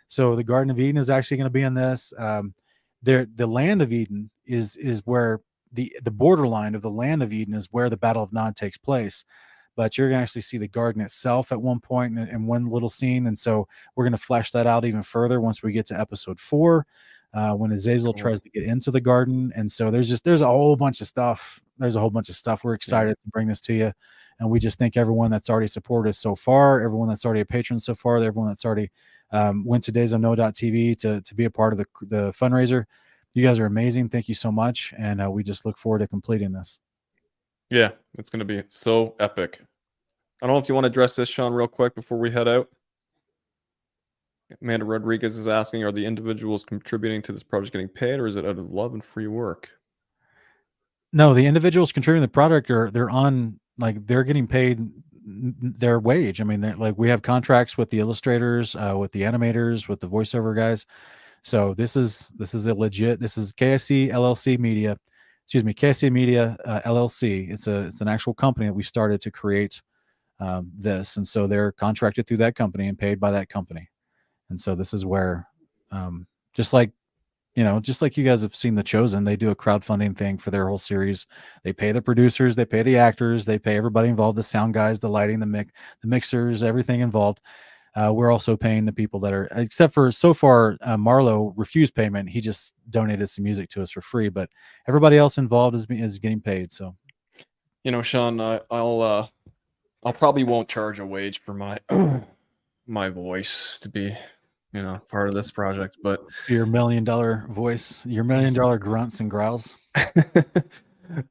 So the Garden of Eden is actually going to be in this. The land of Eden is where the borderline of the land of Eden is where the Battle of Nod takes place. But you're going to actually see the garden itself at one point in one little scene. And so we're going to flesh that out even further once we get to episode 4. When 𝐦𝐨r𝐞 tries to get into the garden. And so there's a whole bunch of stuff. We're excited to bring this to you. And we just thank everyone that's already supported us so far, everyone that's already a patron so far, everyone that's already went to daysofnoah.tv to be a part of the fundraiser. You guys are amazing. Thank you so much. And we just look forward to completing this. Yeah, it's going to be so epic. I don't know if you want to address this, Sean, real quick before we head out. Amanda Rodriguez is asking, are the individuals contributing to this project getting paid, or is it out of love and free work? No, the individuals contributing to the product they're getting paid their wage. I mean, we have contracts with the illustrators, with the animators, with the voiceover guys. So this is a legit. This is KIC LLC Media. Excuse me, KIC Media LLC. It's an actual company that we started to create this, and so they're contracted through that company and paid by that company. And so this is where, just like you guys have seen The Chosen, they do a crowdfunding thing for their whole series. They pay the producers, they pay the actors, they pay everybody involved, the sound guys, the lighting, the mixers, everything involved. We're also paying the people that are, except for so far, Marlo refused payment. He just donated some music to us for free, but everybody else involved is getting paid. So, Sean, I'll probably won't charge a wage for my my voice to be part of this project, but your $1 million voice, your $1 million grunts and growls.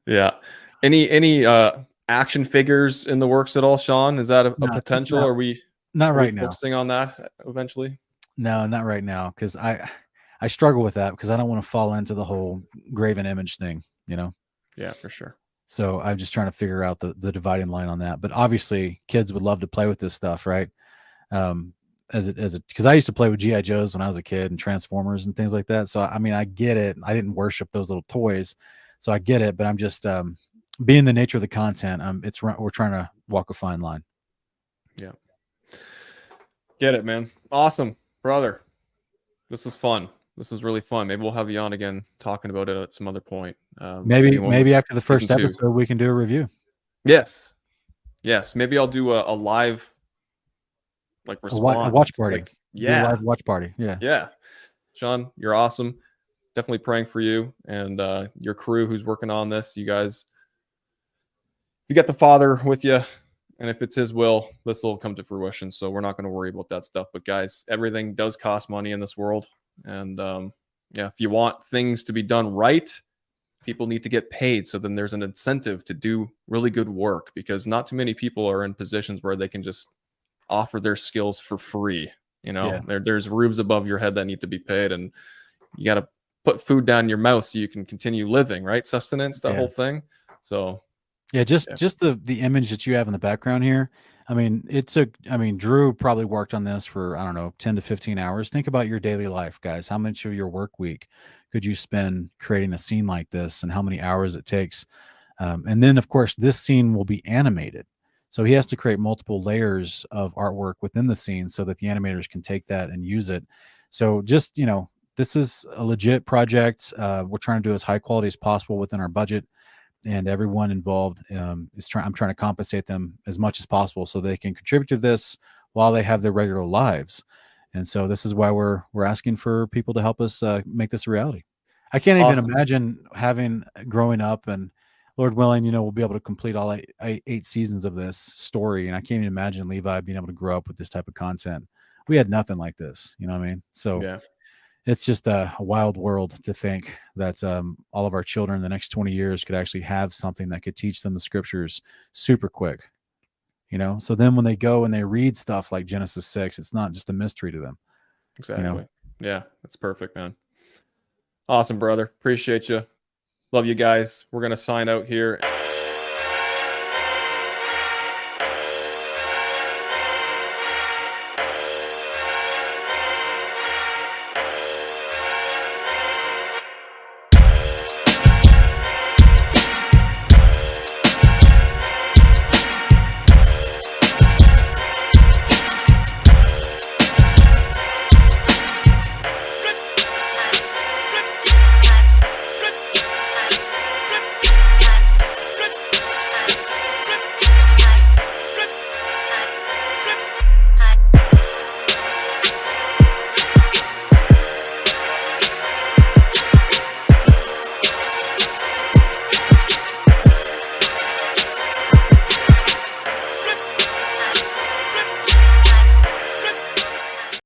Yeah. Any action figures in the works at all, Sean? Is that a potential? No, are we not right now focusing on that eventually? No, not right now, because I struggle with that, because I don't want to fall into the whole graven image thing. Yeah, for sure. So I'm just trying to figure out the dividing line on that. But obviously kids would love to play with this stuff, right? Because I used to play with G.I. Joes when I was a kid and Transformers and things like that. So, I mean, I get it. I didn't worship those little toys, so I get it. But I'm just being the nature of the content. We're trying to walk a fine line. Yeah. Get it, man. Awesome, brother. This was fun. This was really fun. Maybe we'll have you on again talking about it at some other point. Maybe after the first season 2. episode we can do a review. Yes. Maybe I'll do a live response. A watch party. Like, Do a live watch party. Yeah. Sean, you're awesome. Definitely praying for you and your crew who's working on this. You guys, you got the Father with you, and if it's His will, this will come to fruition. So we're not going to worry about that stuff. But guys, everything does cost money in this world, and if you want things to be done right, people need to get paid. So then there's an incentive to do really good work, because not too many people are in positions where they can just offer their skills for free. There's roofs above your head that need to be paid, and you got to put food down your mouth so you can continue living, right? Sustenance, that whole thing. So just the image that you have in the background here. I mean, Drew probably worked on this for, I don't know, 10 to 15 hours. Think about your daily life, guys. How much of your work week could you spend creating a scene like this, and how many hours it takes? And then, of course, this scene will be animated. So he has to create multiple layers of artwork within the scene so that the animators can take that and use it. So just, this is a legit project. We're trying to do as high quality as possible within our budget, and everyone involved I'm trying to compensate them as much as possible so they can contribute to this while they have their regular lives. And so this is why we're asking for people to help us make this a reality. I can't even imagine growing up, and Lord willing, we'll be able to complete all 8 seasons of this story. And I can't even imagine Levi being able to grow up with this type of content. We had nothing like this, you know what I mean? So it's just a wild world to think that all of our children in the next 20 years could actually have something that could teach them the scriptures super quick, So then when they go and they read stuff like Genesis 6, it's not just a mystery to them. Exactly. Yeah, that's perfect, man. Awesome, brother. Appreciate you. Love you guys. We're going to sign out here.